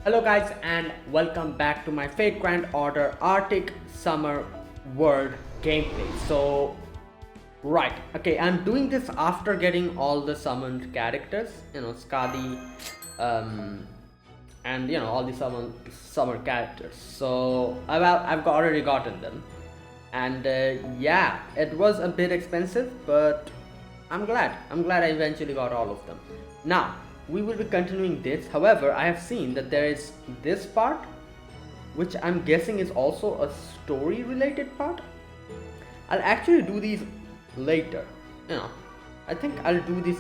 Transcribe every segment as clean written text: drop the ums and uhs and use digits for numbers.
Hello guys and welcome back to my Fate Grand Order Arctic Summer World gameplay. Okay, I'm doing this after getting all the summoned characters, Skadi, and all the summer characters. So I've already gotten them, and yeah, it was a bit expensive, but I'm glad I eventually got all of them. Now we will be continuing this. However, I have seen that there is this part, which I'm guessing is also a story related part. I'll actually do these later. I think I'll do this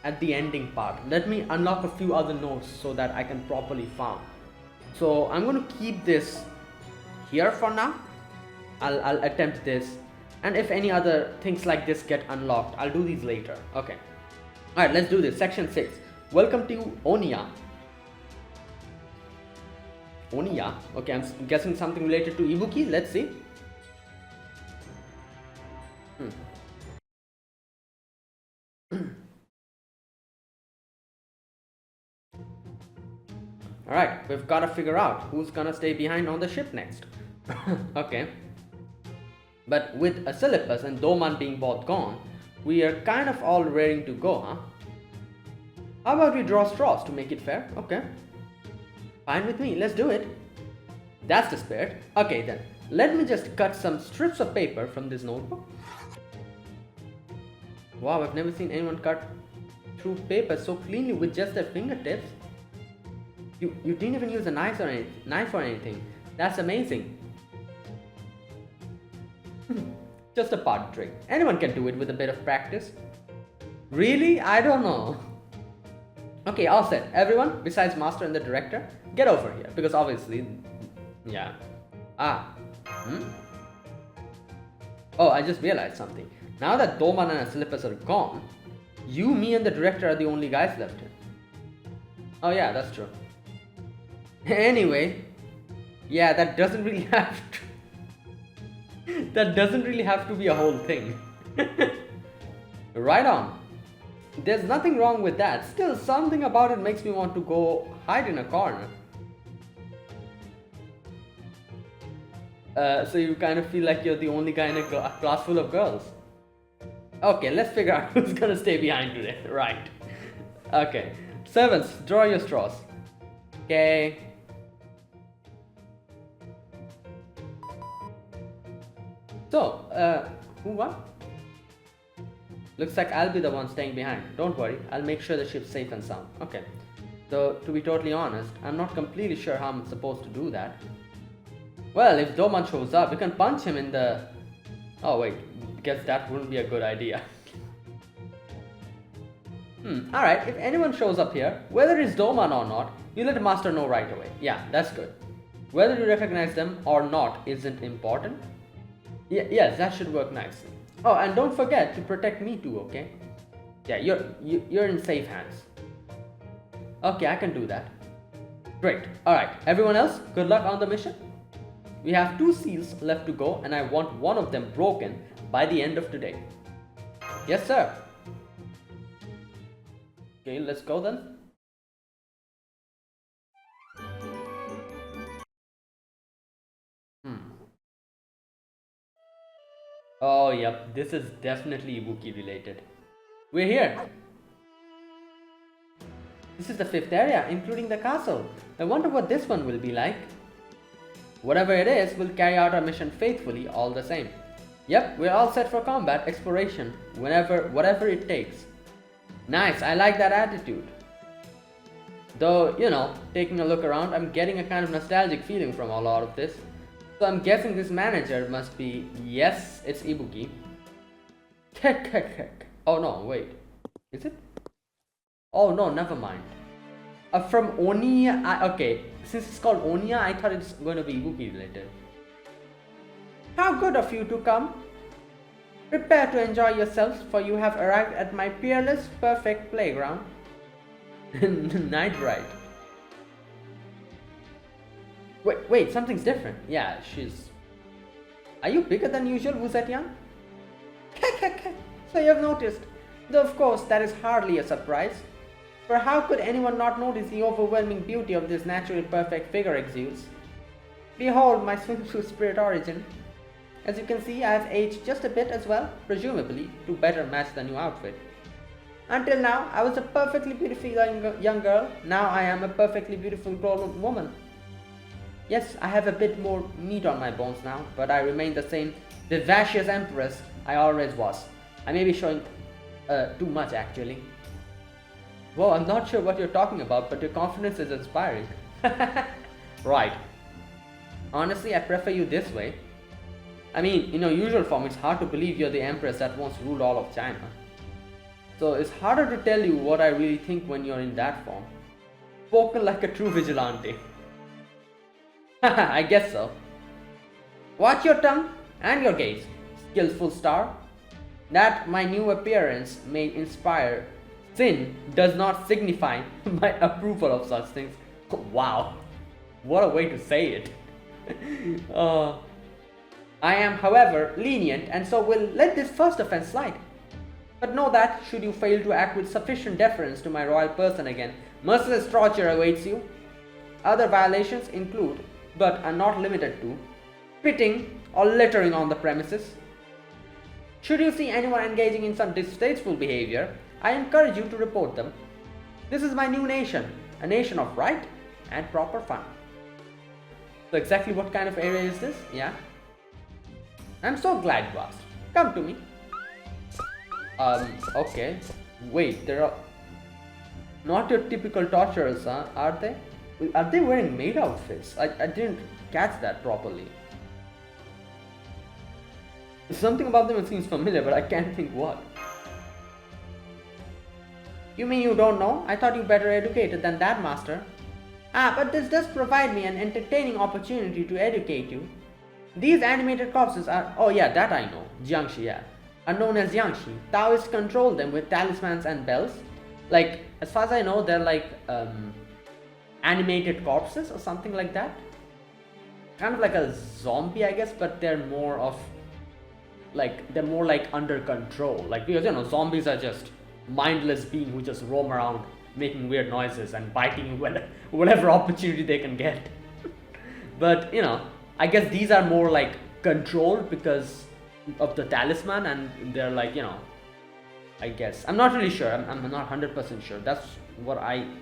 at the ending part. Let me unlock a few other nodes so that I can properly farm. So I'm going to keep this here for now. I'll attempt this, and if any other things like this get unlocked, I'll do these later. Okay. Alright, let's do this. Section 6. Welcome to Onia. Onia? Okay, I'm guessing something related to Ibuki. Let's see. Alright, we've got to figure out who's gonna stay behind on the ship next. Okay. But with Asilepus and Doman being both gone, we are kind of all raring to go, huh? How about we draw straws to make it fair? Okay. Fine with me, let's do it. That's the spirit. Okay then, let me just cut some strips of paper from this notebook. Wow, I've never seen anyone cut through paper so cleanly with just their fingertips. You didn't even use a knife or anything. That's amazing. Just a party trick. Anyone can do it with a bit of practice. Really? I don't know. Okay, all set. Everyone, besides Master and the Director, get over here. Because obviously... Yeah. Oh, I just realized something. Now that Doman and Asilepus are gone, you, me and the Director are the only guys left here. Oh yeah, that's true. Anyway, yeah, that doesn't really have to... that doesn't really have to be a whole thing. Right on. There's nothing wrong with that. Still, something about it makes me want to go hide in a corner. So you kind of feel like you're the only guy in a class full of girls. Okay, let's figure out who's gonna stay behind today. Right. Okay. Servants, draw your straws. Okay. So, who won? Looks like I'll be the one staying behind. Don't worry, I'll make sure the ship's safe and sound. Okay. Though, to be totally honest, I'm not completely sure how I'm supposed to do that. Well, if Doman shows up, we can punch him in the... Oh wait, guess that wouldn't be a good idea. Alright, if anyone shows up here, whether it's Doman or not, you let the Master know right away. Yeah, that's good. Whether you recognize them or not isn't important. Yes, that should work nicely. Oh, and don't forget to protect me too, okay? Yeah, you're in safe hands. Okay, I can do that. Great. Alright, everyone else, good luck on the mission. We have 2 seals left to go, and I want one of them broken by the end of today. Yes, sir. Okay, let's go then. Oh, yep, this is definitely Ibuki related. We're here. This is the 5th area, including the castle. I wonder what this one will be like. Whatever it is, we'll carry out our mission faithfully all the same. Yep, we're all set for combat exploration, whatever it takes. Nice, I like that attitude. Though, taking a look around, I'm getting a kind of nostalgic feeling from a lot of this. So I'm guessing this manager must be... Yes, it's Ibuki. Oh no, wait. Is it? Oh no, never mind. From Onia... okay, since it's called Onia, I thought it's going to be Ibuki related. How good of you to come. Prepare to enjoy yourselves, for you have arrived at my peerless, perfect playground. Night ride. Wait, something's different. Yeah, she's... Are you bigger than usual, Wuzetian? So you've noticed. Though of course, that is hardly a surprise. For how could anyone not notice the overwhelming beauty of this naturally perfect figure exudes? Behold my swimsuit spirit origin. As you can see, I have aged just a bit as well, presumably to better match the new outfit. Until now, I was a perfectly beautiful young girl. Now I am a perfectly beautiful grown woman. Yes, I have a bit more meat on my bones now, but I remain the same vivacious empress I always was. I may be showing too much actually. Whoa, I'm not sure what you're talking about, but your confidence is inspiring. Right. Honestly, I prefer you this way. I mean, in your usual form, it's hard to believe you're the empress that once ruled all of China. So it's harder to tell you what I really think when you're in that form. Spoken like a true vigilante. I guess so. Watch your tongue and your gaze, skillful star. That my new appearance may inspire sin does not signify my approval of such things. Wow, what a way to say it. I am, however, lenient and so will let this first offense slide. But know that, should you fail to act with sufficient deference to my royal person again, merciless torture awaits you. Other violations include, but are not limited to, spitting or littering on the premises. Should you see anyone engaging in some distasteful behavior, I encourage you to report them. This is my new nation, a nation of right and proper fun. So exactly what kind of area is this? Yeah? I'm so glad you asked. Come to me. Okay. Wait, there are not your typical torturers, huh? Are they? Are they wearing maid outfits? I didn't catch that properly. Something about them seems familiar, but I can't think what. You mean you don't know? I thought you better educated than that, master. But this does provide me an entertaining opportunity to educate you. These animated corpses are, oh yeah, that I know, Jiangshi, yeah, are known as Jiangshi. Taoists control them with talismans and bells. Like, as far as I know, they're like animated corpses or something like that. Kind of like a zombie, I guess, but they're more of like, they're more like under control. Like, because you know, zombies are just mindless beings who just roam around making weird noises and biting whatever opportunity they can get. But you know, I guess these are more like controlled because of the talisman, and they're like, you know, I guess I'm not really sure. I'm not 100% sure. That's what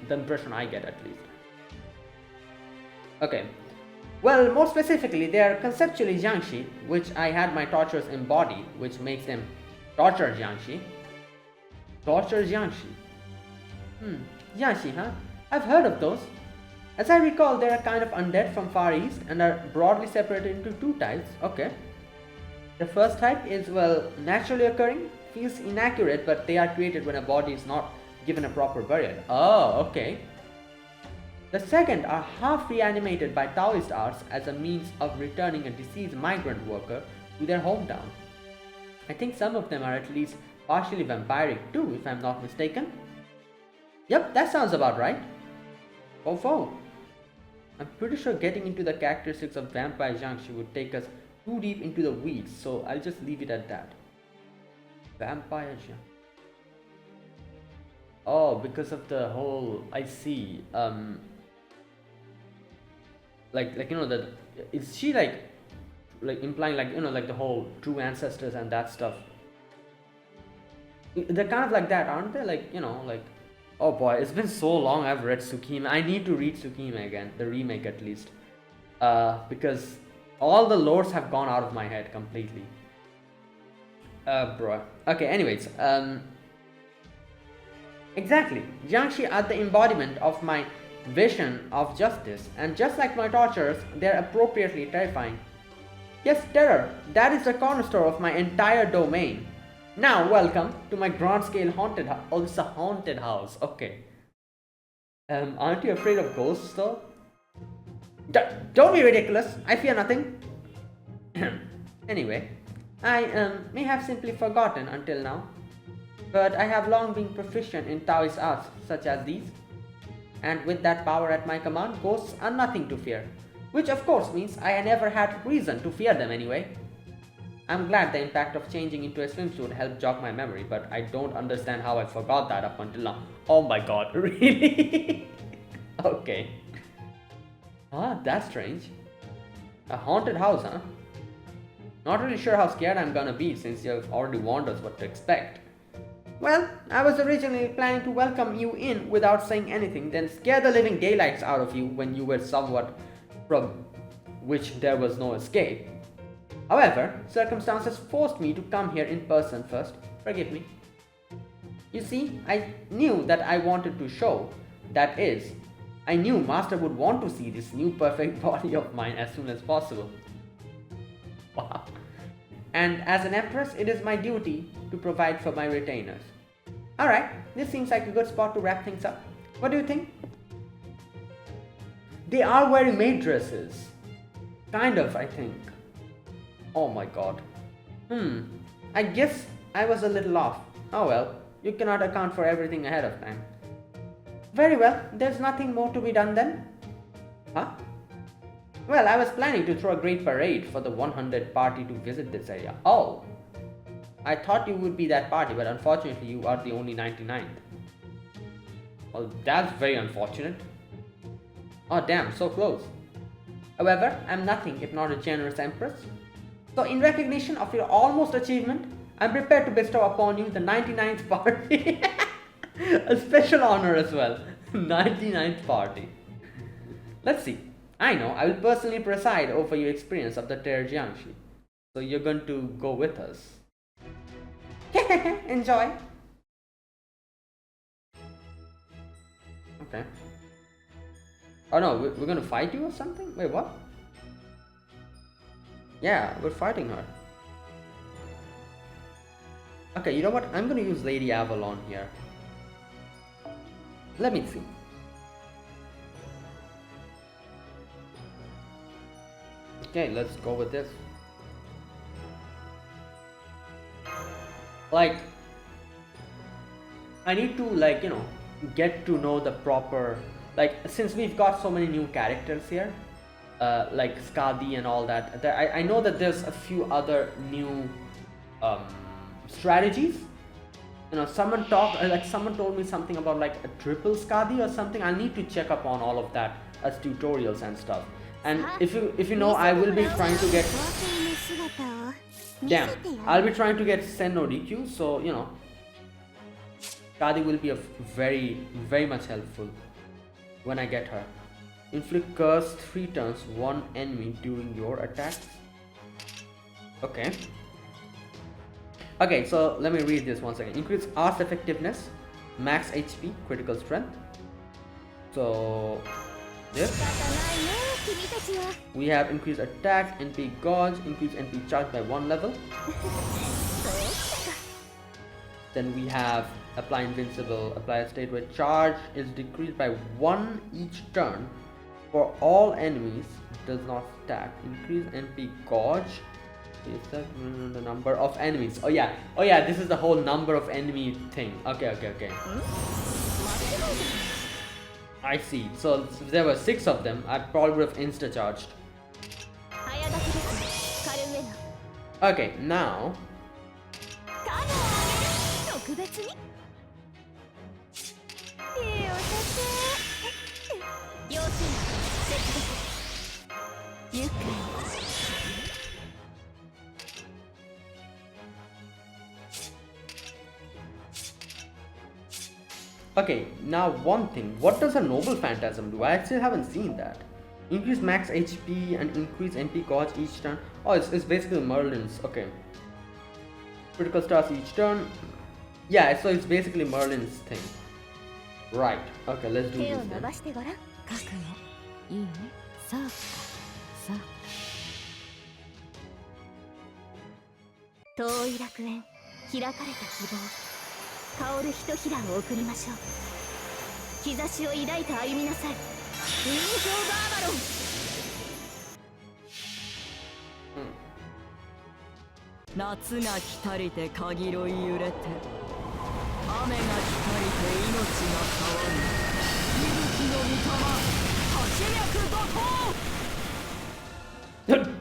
the impression I get at least. Okay. Well, more specifically, they are conceptually Jiangshi, which I had my torturers embody, which makes them torture Jiangshi. Torture Jiangshi. Jiangshi, huh? I've heard of those. As I recall, they're a kind of undead from Far East and are broadly separated into two types. Okay. The first type is, well, naturally occurring, feels inaccurate, but they are created when a body is not given a proper burial. Oh, okay. The second are half reanimated by Taoist arts as a means of returning a deceased migrant worker to their hometown. I think some of them are at least partially vampiric too, if I'm not mistaken. Yep, that sounds about right. Oh. I'm pretty sure getting into the characteristics of vampire Jiangshi would take us too deep into the weeds, so I'll just leave it at that. Vampire Jiangshi. Oh, because of the whole, I see, like you know, that is she like implying, like, you know, like the whole true ancestors and that stuff. They're kind of like that, aren't they? Like, you know, like, oh boy, it's been so long I've read Tsukima. I need to read Tsukima again, the remake at least, because all the lores have gone out of my head completely. Bro. Okay, anyways, exactly. Jiangshi are the embodiment of my vision of justice, and just like my torturers, they're appropriately terrifying. Yes, terror, that is the cornerstone of my entire domain. Now, welcome to my grand-scale haunted house. Oh, this is a haunted house. Okay. Aren't you afraid of ghosts, though? Don't be ridiculous. I fear nothing. Anyway, I may have simply forgotten until now, but I have long been proficient in Taoist arts such as these. And with that power at my command, ghosts are nothing to fear. Which of course means I never had reason to fear them anyway. I'm glad the impact of changing into a swimsuit helped jog my memory, but I don't understand how I forgot that up until now. Oh my god, really? Okay. Ah, that's strange. A haunted house, huh? Not really sure how scared I'm gonna be since you've already warned us what to expect. Well, I was originally planning to welcome you in without saying anything, then scare the living daylights out of you when you were somewhat from which there was no escape. However, circumstances forced me to come here in person first. Forgive me. You see, I knew that I wanted to show. That is, I knew Master would want to see this new perfect body of mine as soon as possible. Wow. And as an empress, it is my duty to provide for my retainers. Alright, this seems like a good spot to wrap things up. What do you think? They are wearing maid dresses. Kind of, I think. Oh my god. I guess I was a little off. Oh well, you cannot account for everything ahead of time. Very well, there's nothing more to be done then? Huh? Well, I was planning to throw a great parade for the 100th party to visit this area. Oh! I thought you would be that party, but unfortunately you are the only 99th. Well, that's very unfortunate. Oh damn, so close. However, I'm nothing if not a generous empress. So in recognition of your almost achievement, I'm prepared to bestow upon you the 99th party. A special honor as well. 99th party. Let's see. I know, I will personally preside over your experience of the Terjiangshi. So you're going to go with us. Enjoy. Okay. Oh no, we're gonna fight you or something? Wait, what? Yeah, we're fighting her. Okay, you know what? I'm gonna use Lady Avalon here. Let me see. Okay, let's go with this. Like, I need to, like, you know, get to know the proper, like, since we've got so many new characters here, like Skadi and all that, I know that there's a few other new strategies. You know, someone told me something about like a triple Skadi or something. I need to check up on all of that as tutorials and stuff. And if you know, I will be trying to get I'll be trying to get Sen no Rikyu, so you know, Skadi will be a very much helpful when I get her. Inflict curse 3 turns 1 enemy during your attacks. Okay. Okay, so let me read this once again. Increase Art's effectiveness, max HP, critical strength. So this. We have increased attack, NP gauge, increase NP charge by 1 level. Then we have apply invincible, apply a state where charge is decreased by 1 each turn for all enemies, does not stack. Increase NP gauge. Is that the number of enemies? Oh yeah, this is the whole number of enemy thing. Okay. I see. So if there were 6 of them, I probably would have insta-charged. Okay, now okay, now one thing. What does a Noble Phantasm do? I still haven't seen that. Increase max HP and increase NP gauge each turn. Oh, it's basically Merlin's. Okay. Critical stars each turn. Yeah, so it's basically Merlin's thing. Right. Okay, let's do this then.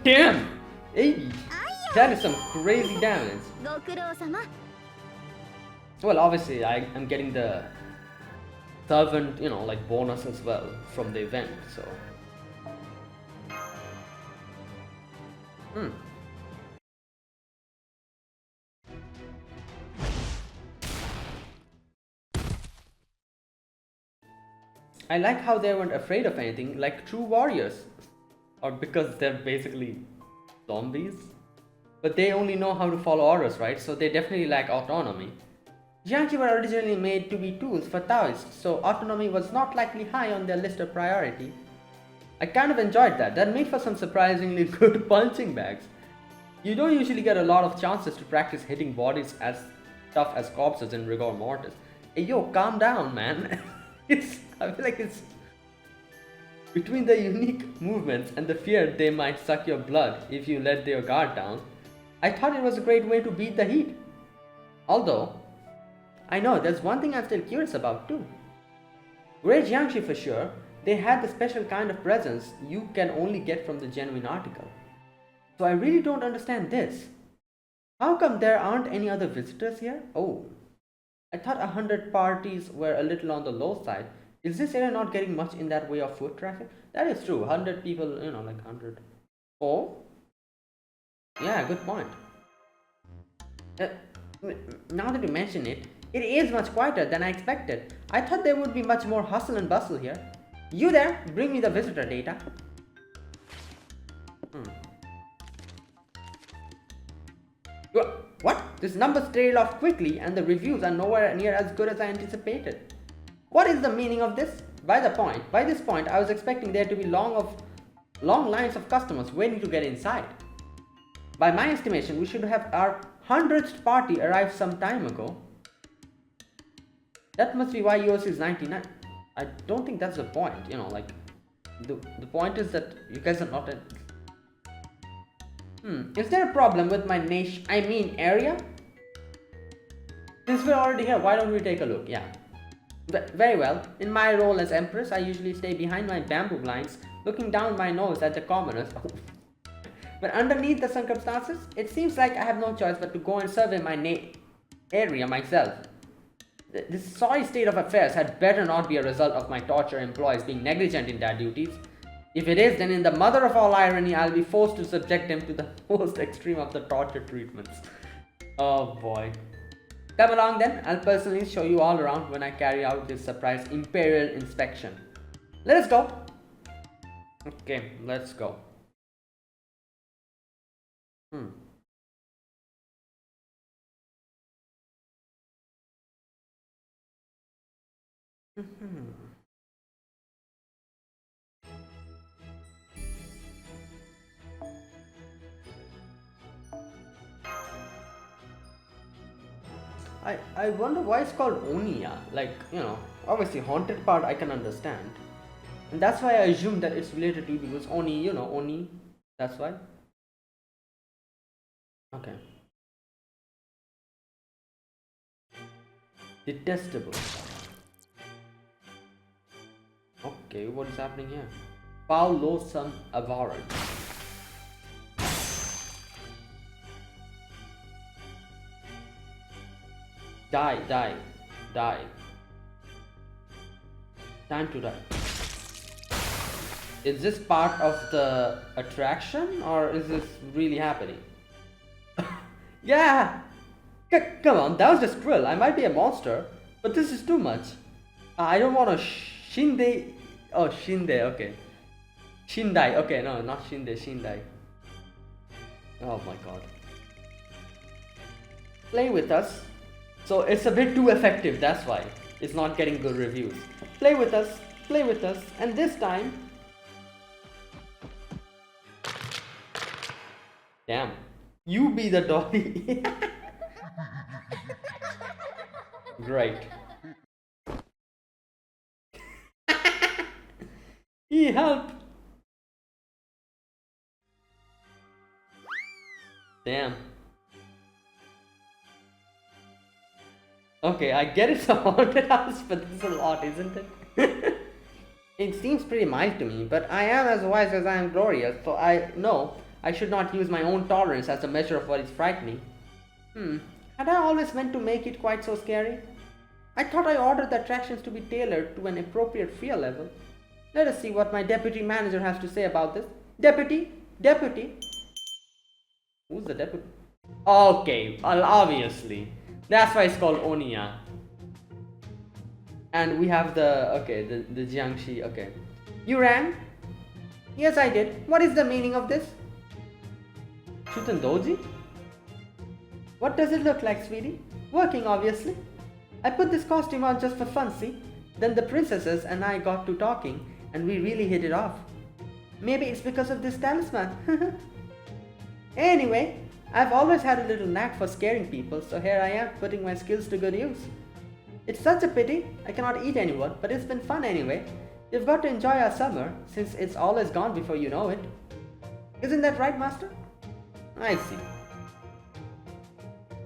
Damn! Hey! That is some crazy damage. ご苦労様 Well, obviously, I'm getting the servant, like bonus as well from the event, so. Hmm. I like how they weren't afraid of anything, like true warriors. Or because they're basically zombies. But they only know how to follow orders, right? So they definitely lack autonomy. Jiangxi were originally made to be tools for Taoists, so autonomy was not likely high on their list of priority. I kind of enjoyed that. That made for some surprisingly good punching bags. You don't usually get a lot of chances to practice hitting bodies as tough as corpses in rigor mortis. Hey yo, calm down, man. I feel like it's between the unique movements and the fear they might suck your blood if you let their guard down. I thought it was a great way to beat the heat. Although, I know there's one thing I'm still curious about too. Great Jiangxi for sure, they had the special kind of presence you can only get from the genuine article. So I really don't understand this. How come there aren't any other visitors here? Oh, I thought 100 parties were a little on the low side. Is this area not getting much in that way of foot traffic? That is true. 100 people, like 100. Oh? Yeah, good point. Now that you mention it, it is much quieter than I expected. I thought there would be much more hustle and bustle here. You there? Bring me the visitor data. What? This numbers trail off quickly and the reviews are nowhere near as good as I anticipated. What is the meaning of this? By this point, I was expecting there to be long lines of customers waiting to get inside. By my estimation, we should have our 100th party arrive some time ago. That must be why yours is 99. I don't think that's the point, the point is that you guys are not in. Is there a problem with my area? Since we're already here, why don't we take a look? Yeah. Very well. In my role as Empress, I usually stay behind my bamboo blinds, looking down my nose at the commoners. But underneath the circumstances, it seems like I have no choice but to go and survey my area myself. This sorry state of affairs had better not be a result of my torture employees being negligent in their duties. If it is, then in the mother of all irony, I'll be forced to subject them to the most extreme of the torture treatments. Oh boy. Come along then, I'll personally show you all around when I carry out this surprise imperial inspection. Let us go. Okay, let's go. I wonder why it's called Oniya. Obviously haunted part I can understand. And that's why I assume that it's related to because Oni, Oni. That's why. Okay. Detestable. Okay, what is happening here? Foul-loathsome abhorrent. Die. Time to die. Is this part of the attraction or is this really happening? Yeah! Come on, that was just cruel. I might be a monster, but this is too much. I don't want to Shinde. Oh, Shinde, okay. Shindai, okay, no, not Shinde, Shindai. Oh my god. Play with us. So it's a bit too effective, that's why it's not getting good reviews. Play with us, and this time... Damn, you be the dolly. Great. Help! Damn. Okay, I get it's a haunted house, but this is a lot, isn't it? It seems pretty mild to me, but I am as wise as I am glorious, so I know I should not use my own tolerance as a measure of what is frightening. Had I always meant to make it quite so scary? I thought I ordered the attractions to be tailored to an appropriate fear level. Let us see what my deputy manager has to say about this. Deputy? Deputy? Who's the deputy? Okay, well, obviously. That's why it's called Onia. And we have the Jiangxi, okay. You rang? Yes, I did. What is the meaning of this? Shuten Doji? What does it look like, sweetie? Working, obviously. I put this costume on just for fun, see? Then the princesses and I got to talking, and we really hit it off. Maybe it's because of this talisman. Anyway, I've always had a little knack for scaring people, so here I am putting my skills to good use. It's such a pity I cannot eat anyone, but it's been fun anyway. You've got to enjoy our summer, since it's always gone before you know it. Isn't that right, Master? I see.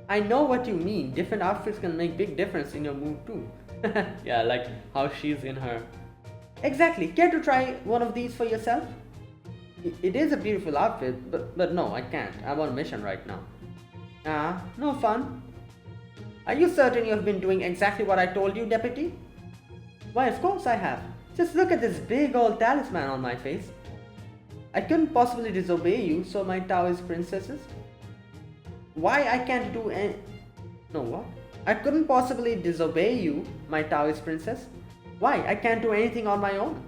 I know what you mean. Different outfits can make big difference in your mood too. Yeah, like how she's in her. Exactly. Care to try one of these for yourself? It is a beautiful outfit, but no, I can't. I'm on a mission right now. No fun. Are you certain you have been doing exactly what I told you, Deputy? Why, of course I have. Just look at this big old talisman on my face. I couldn't possibly disobey you, so my Taoist princesses. Why I can't do any... No, what? I couldn't possibly disobey you, my Taoist princess. Why? I can't do anything on my own.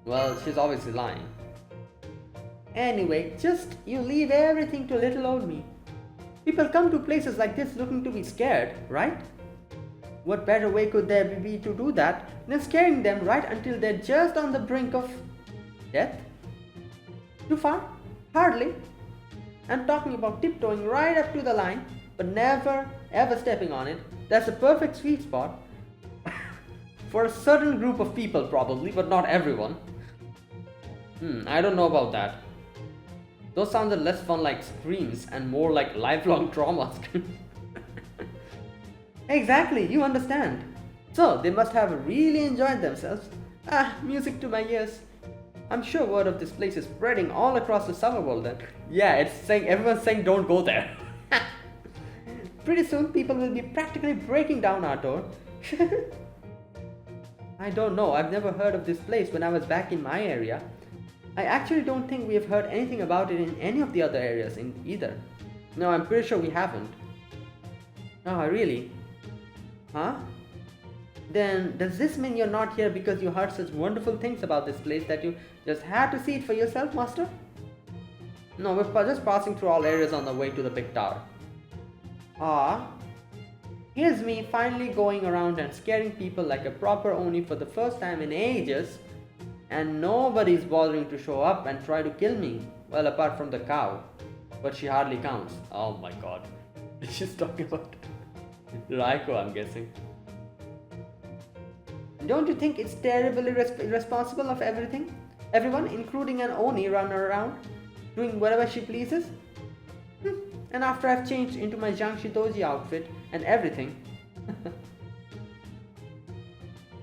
Well, she's obviously lying. Anyway, just you leave everything to little old me. People come to places like this looking to be scared, right? What better way could there be to do that than scaring them right until they're just on the brink of death? Too far? Hardly. I'm talking about tiptoeing right up to the line, but never ever stepping on it. That's a perfect sweet spot. For a certain group of people probably, but not everyone. I don't know about that. Those sounded less fun like screams and more like lifelong trauma screams. Exactly, you understand. So, they must have really enjoyed themselves. Music to my ears. I'm sure word of this place is spreading all across the summer world then. Yeah, everyone's saying don't go there. Pretty soon people will be practically breaking down our door. I don't know, I've never heard of this place when I was back in my area. I actually don't think we have heard anything about it in any of the other areas either. No, I'm pretty sure we haven't. Oh, really? Huh? Then does this mean you're not here because you heard such wonderful things about this place that you just had to see it for yourself, Master? No, we're just passing through all areas on the way to the big tower. Here's me finally going around and scaring people like a proper Oni for the first time in ages, and nobody's bothering to show up and try to kill me. Well, apart from the cow, but she hardly counts. Oh my god. She's talking about Raiko, I'm guessing. Don't you think it's terribly irresponsible of everyone, including an Oni, run around, doing whatever she pleases? And after I've changed into my Jiangxi Doji outfit and everything.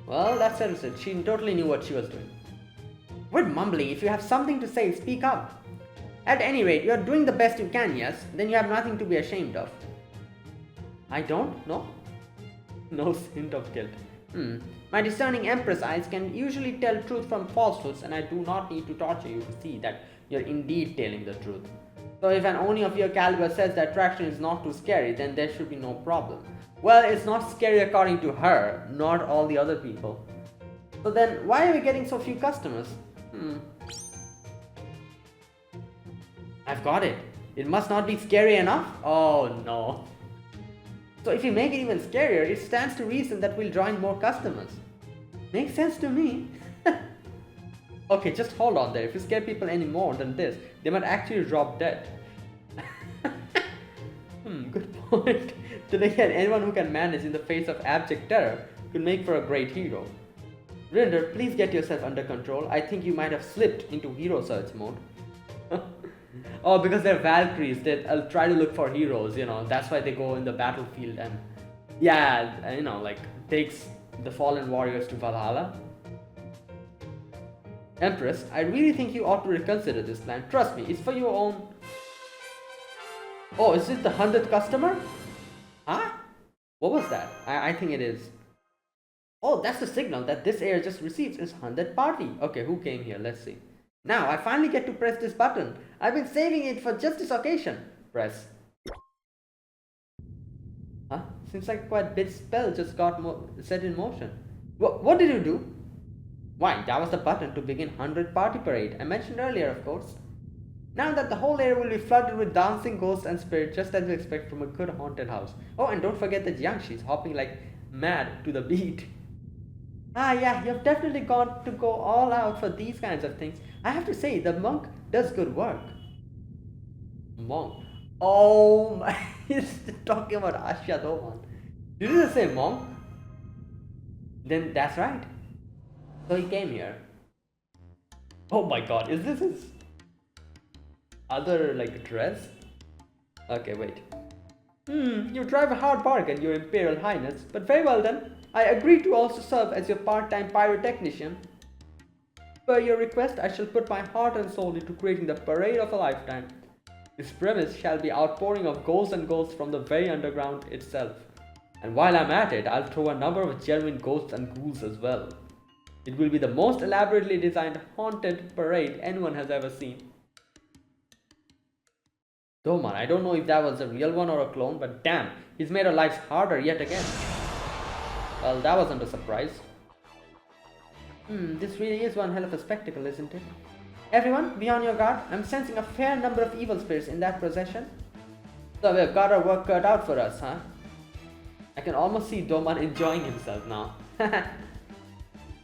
Well, that settles it. She totally knew what she was doing. Quit mumbling. If you have something to say, speak up. At any rate, you are doing the best you can, yes? Then you have nothing to be ashamed of. I don't? No? No hint of guilt. My discerning empress eyes can usually tell truth from falsehoods, and I do not need to torture you to see that you're indeed telling the truth. So if an Oni of your caliber says the attraction is not too scary, then there should be no problem. Well, it's not scary according to her, not all the other people. So then, why are we getting so few customers? I've got it. It must not be scary enough? Oh no. So if you make it even scarier, it stands to reason that we'll draw in more customers. Makes sense to me. Okay, just hold on there. If you scare people any more than this, they might actually drop dead. Good point. Then again, anyone who can manage in the face of abject terror could make for a great hero. Rinder, please get yourself under control. I think you might have slipped into hero search mode. Oh, because they're Valkyries, they'll try to look for heroes, that's why they go in the battlefield and, takes the fallen warriors to Valhalla. Empress, I really think you ought to reconsider this plan. Trust me, it's for your own... Oh, is it the 100th customer? Huh? What was that? I think it is. Oh, that's the signal that this area just received its 100th party. Okay, who came here? Let's see. Now, I finally get to press this button. I've been saving it for just this occasion. Press. Huh? Seems like quite a big spell just got set in motion. What did you do? Why, that was the button to begin 100th party parade. I mentioned earlier, of course. Now that the whole area will be flooded with dancing ghosts and spirits, just as you expect from a good haunted house. Oh, and don't forget the Jiangxi's hopping like mad to the beat. Ah, yeah, you've definitely got to go all out for these kinds of things. I have to say, the monk does good work. Monk? Oh my, he's talking about Asha Doman. Did you just say monk? Then that's right. So he came here. Oh my god, is this his other like dress? Okay, wait. You drive a hard bargain, your Imperial Highness, but very well then. I agree to also serve as your part-time pyrotechnician. Per your request, I shall put my heart and soul into creating the parade of a lifetime. This premise shall be outpouring of ghosts and ghosts from the very underground itself. And while I'm at it, I'll throw a number of genuine ghosts and ghouls as well. It will be the most elaborately designed haunted parade anyone has ever seen. Doman, I don't know if that was a real one or a clone, but damn, he's made our lives harder yet again. Well, that wasn't a surprise. This really is one hell of a spectacle, isn't it? Everyone, be on your guard. I'm sensing a fair number of evil spirits in that procession. So we've got our work cut out for us, huh? I can almost see Doman enjoying himself now.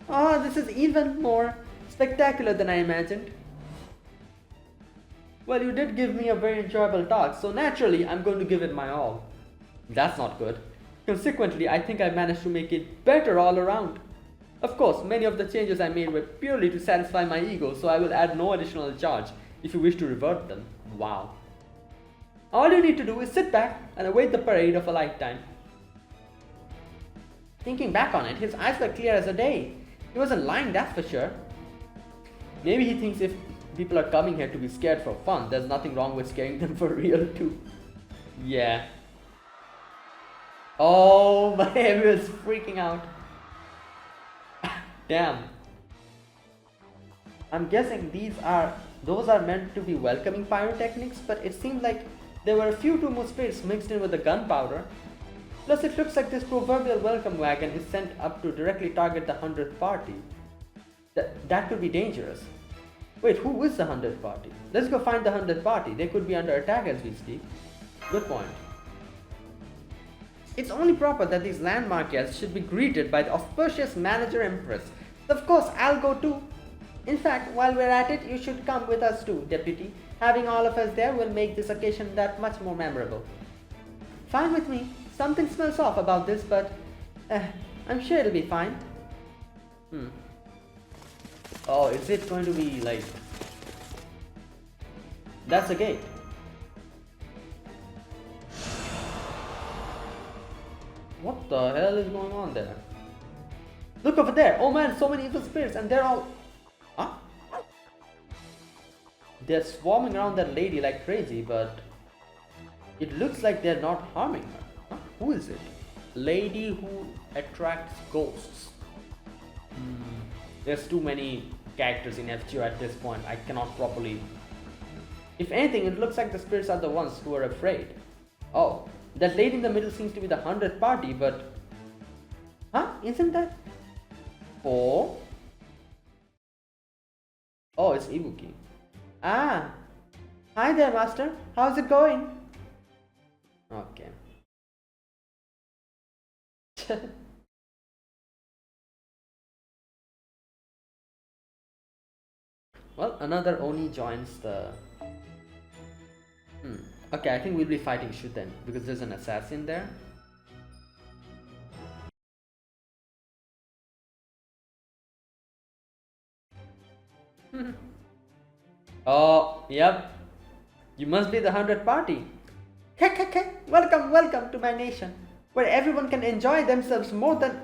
Oh, this is even more spectacular than I imagined. Well, you did give me a very enjoyable talk, so naturally I'm going to give it my all. That's not good. Consequently, I think I managed to make it better all around. Of course, many of the changes I made were purely to satisfy my ego, so I will add no additional charge if you wish to revert them. Wow. All you need to do is sit back and await the parade of a lifetime. Thinking back on it, his eyes were clear as a day. He wasn't lying, that's for sure. Maybe he thinks if people are coming here to be scared for fun, there's nothing wrong with scaring them for real too. Yeah. Oh, my head was freaking out. Damn. I'm guessing those are meant to be welcoming pyrotechnics, but it seemed like there were a few too much spirits mixed in with the gunpowder. Plus, it looks like this proverbial welcome wagon is sent up to directly target the 100th party. That could be dangerous. Wait, who is the 100th party? Let's go find the 100th party. They could be under attack as we speak. Good point. It's only proper that these landmark guests should be greeted by the auspicious manager Empress. Of course, I'll go too. In fact, while we're at it, you should come with us too, Deputy. Having all of us there will make this occasion that much more memorable. Fine with me. Something smells off about this, but I'm sure it'll be fine. Oh, is it going to be like... That's a gate. What the hell is going on there? Look over there! Oh man, so many evil spirits and they're all... Huh? They're swarming around that lady like crazy, but... It looks like they're not harming her. Huh? Who is it? Lady who attracts ghosts. There's too many characters in FGO at this point. I cannot properly... If anything, it looks like the spirits are the ones who are afraid. Oh, that lady in the middle seems to be the 100th party, but... Huh? Isn't that... Oh? Oh, it's Ibuki. Ah! Hi there, Master. How's it going? Okay. Well, another Oni joins the... Okay, I think we'll be fighting Shuten because there's an assassin there. Oh, yep. You must be the 100th party. Welcome to my nation, where everyone can enjoy themselves more than...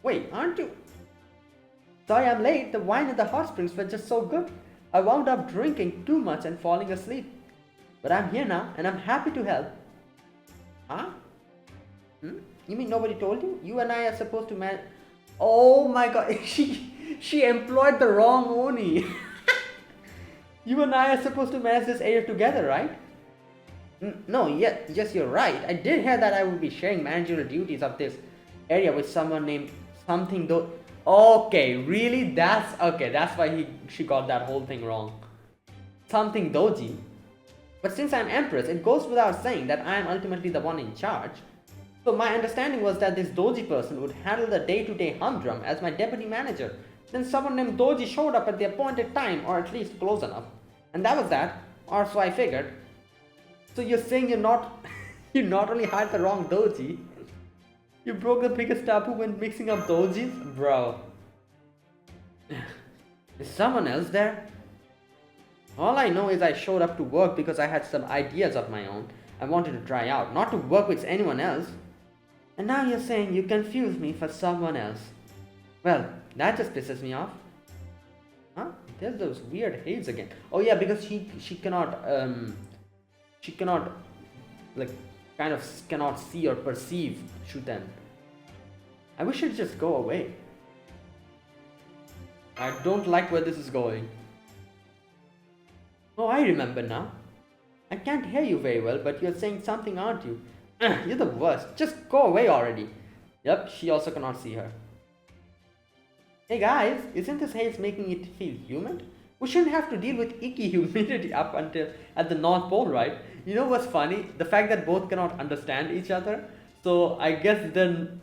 Wait, aren't you... Sorry I'm late, the wine at the hot springs were just so good. I wound up drinking too much and falling asleep. But I'm here now and I'm happy to help. Huh? You mean nobody told you? You and I are supposed to manage. Oh my god, she employed the wrong Oni. You and I are supposed to manage this area together, right? No, yes, you're right. I did hear that I would be sharing managerial duties of this area with someone named something though. Okay, really? That's why she got that whole thing wrong. Something doji. But since I'm Empress, it goes without saying that I am ultimately the one in charge. So my understanding was that this doji person would handle the day-to-day humdrum as my deputy manager. Then someone named Doji showed up at the appointed time, or at least close enough. And that was that, or so I figured. So you're saying you not only hired the wrong doji, you broke the biggest taboo when mixing up dojis? Bro. Is someone else there? All I know is I showed up to work because I had some ideas of my own I wanted to try out, not to work with anyone else. And now you're saying you confused me for someone else. Well, that just pisses me off. Huh? There's those weird haze again. Oh yeah, because she cannot like kind of cannot see or perceive Shuten. I wish it'd just go away. I don't like where this is going. Oh, I remember now. I can't hear you very well, but you're saying something, aren't you? You're the worst. Just go away already. Yep, she also cannot see her. Hey guys, isn't this haze making it feel humid? We shouldn't have to deal with icky humidity up until at the North Pole, right? You know what's funny? The fact that both cannot understand each other. So I guess then,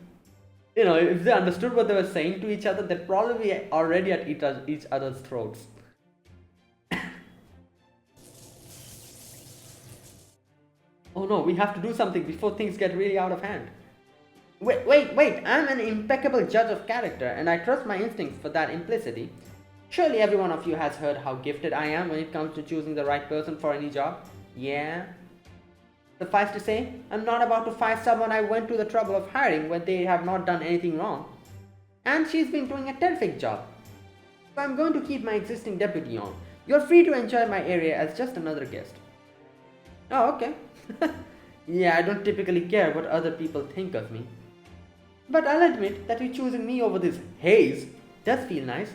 if they understood what they were saying to each other, they'd probably be already at each other's throats. Oh no, we have to do something before things get really out of hand. Wait, I'm an impeccable judge of character and I trust my instincts for that implicity. Surely every one of you has heard how gifted I am when it comes to choosing the right person for any job. Yeah? Suffice to say, I'm not about to fire someone I went to the trouble of hiring when they have not done anything wrong. And she's been doing a terrific job. So I'm going to keep my existing deputy on. You're free to enjoy my area as just another guest. Oh, okay. Yeah, I don't typically care what other people think of me. But I'll admit that you choosing me over this haze does feel nice.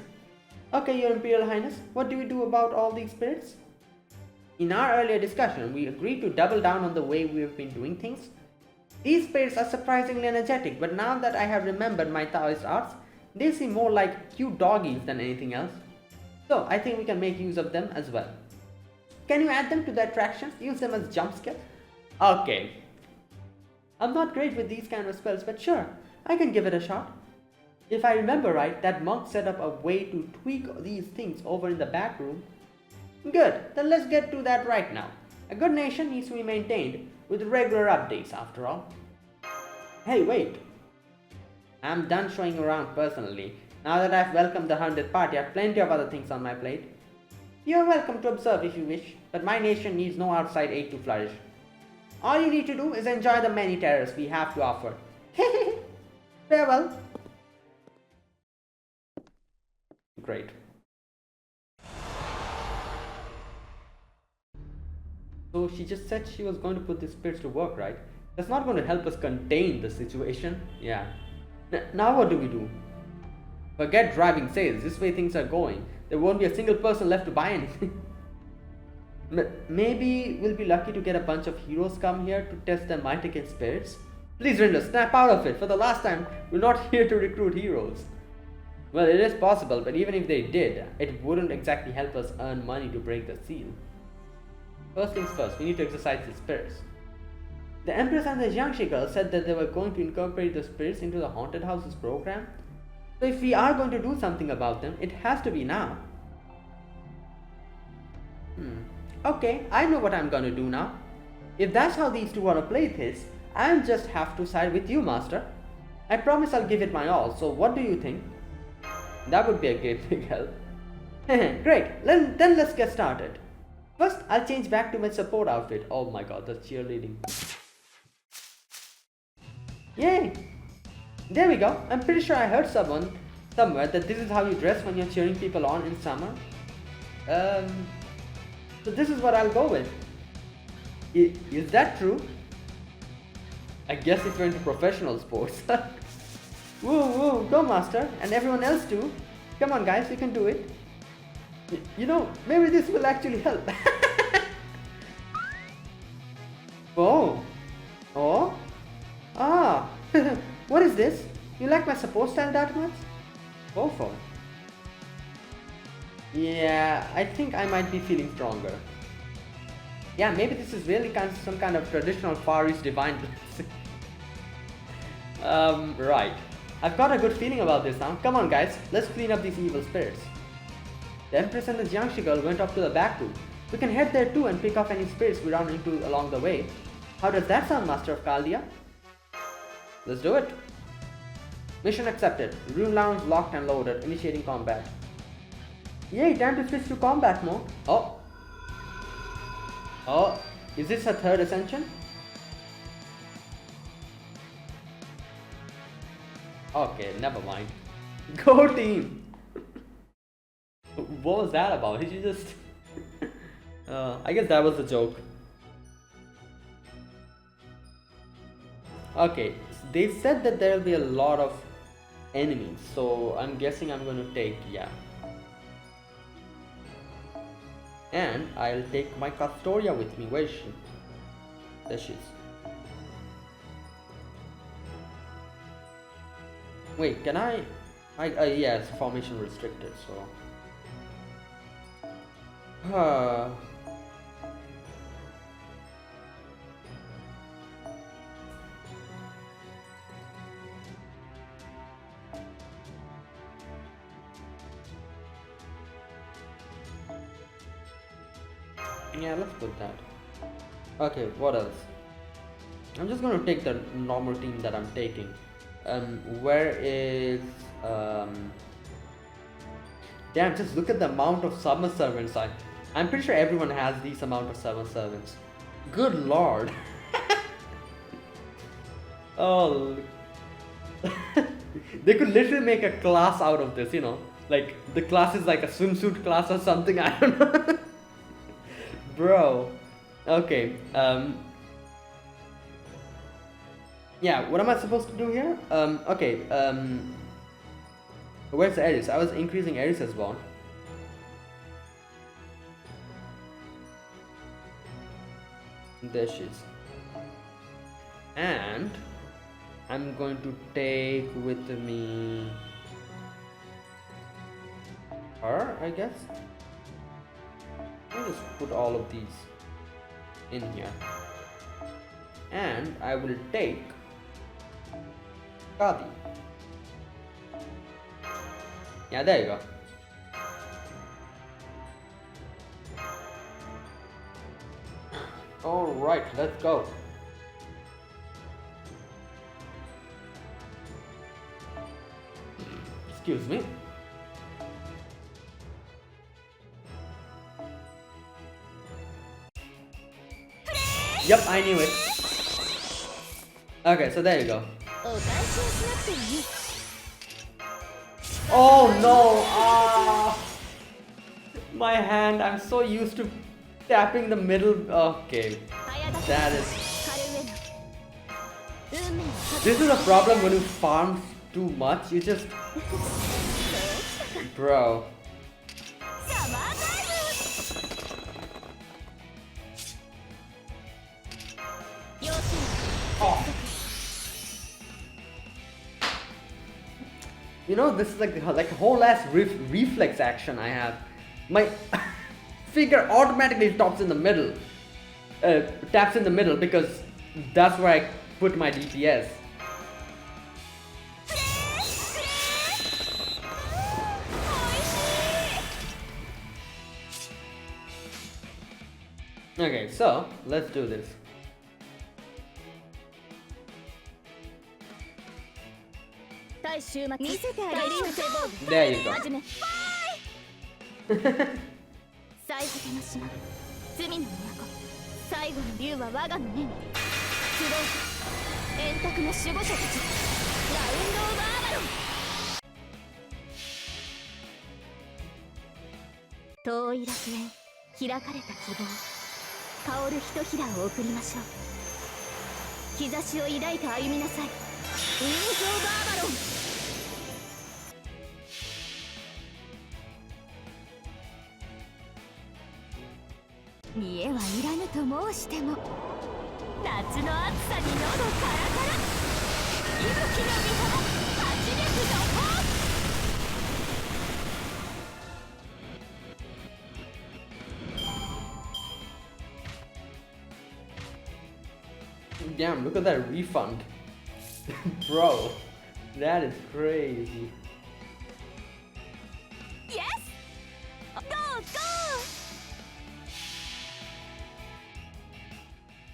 Okay, Your Imperial Highness, what do we do about all these spirits? In our earlier discussion, we agreed to double down on the way we have been doing things. These spirits are surprisingly energetic, but now that I have remembered my Taoist arts, they seem more like cute doggies than anything else. So I think we can make use of them as well. Can you add them to the attractions? Use them as jump scares? Okay. I'm not great with these kind of spells, but sure, I can give it a shot. If I remember right, that monk set up a way to tweak these things over in the back room. Good, then let's get to that right now. A good nation needs to be maintained with regular updates after all. Hey, wait. I'm done showing around personally. Now that I've welcomed the 100th party, I have plenty of other things on my plate. You're welcome to observe if you wish, but my nation needs no outside aid to flourish. All you need to do is enjoy the many terrors we have to offer. Farewell. Great. So she just said she was going to put the spirits to work, right? That's not going to help us contain the situation. Yeah. Now what do we do? Forget driving sales. This way things are going. There won't be a single person left to buy anything. Maybe we'll be lucky to get a bunch of heroes come here to test their might against spirits. Please, Rinder, snap out of it. For the last time, we're not here to recruit heroes. Well, it is possible, but even if they did, it wouldn't exactly help us earn money to break the seal. First things first, we need to exercise the spirits. The Empress and the Jiangxi girl said that they were going to incorporate the spirits into the haunted houses program. So if we are going to do something about them, it has to be now. Okay, I know what I'm gonna do now. If that's how these two wanna play this, I'll just have to side with you, Master. I promise I'll give it my all, so what do you think? That would be a great big help. Great, then let's get started. First, I'll change back to my support outfit. Oh my god, that's cheerleading. Yay! There we go. I'm pretty sure I heard someone somewhere that this is how you dress when you're cheering people on in summer. So this is what I'll go with. Is that true? I guess if you're into professional sports. Woo woo, go master, and everyone else too. Come on guys, you can do it. You know, maybe this will actually help. Oh. Oh? Ah. What is this? You like my support style that much? Go for it. Yeah, I think I might be feeling stronger. Yeah, maybe this is really some kind of traditional Far East divine blessing. Right. I've got a good feeling about this now. Come on guys, let's clean up these evil spirits. The Empress and the Jiangshi girl went up to the back room. We can head there too and pick off any spirits we run into along the way. How does that sound, Master of Kaldia? Let's do it. Mission accepted. Room lounge locked and loaded. Initiating combat. Yay, time to switch to combat mode. Oh. Oh, is this a third ascension? Okay, never mind. Go team! What was that about? Did you just... I guess that was a joke. Okay, they said that there will be a lot of enemies, so I'm guessing I'm going to take, yeah. And I'll take my Castoria with me. Where is she? There she is. Wait, can I yeah, it's formation restricted, so... Yeah, let's put that. Okay, what else? I'm just gonna take the normal team that I'm taking. Where is damn, just look at the amount of summer servants. I'm pretty sure everyone has these amount of summer servants. Good lord. Oh. They could literally make a class out of this, you know. Like the class is like a swimsuit class or something, I don't know. Bro. Okay. Yeah, what am I supposed to do here? Okay. Where's Eris? I was increasing Eris's bond. There she is. And I'm going to take with me her, I guess. I'll just put all of these in here. And I will take Kadi. Yeah, there you go. Alright, let's go. Excuse me. Yep, I knew it. Okay, so there you go. Oh no! Ah, my hand. I'm so used to tapping the middle. Okay, that is. This is a problem when you farm too much. You just, bro. Oh. You know, this is like a whole ass reflex action I have. My figure automatically taps in the middle. Taps in the middle because that's where I put my DPS. Okay, so let's do this. There you go. 遠い楽園、開かれた希望、香るひとひらを送りましょう。兆しを抱いて歩みなさい、ウィンズ・オブ・アバロン。見えはいらぬと申しても、夏の暑さに喉カラカラ、息吹の御肌、八熱の炎。Damn, look at that refund. Bro, that is crazy. Yes! Go, go!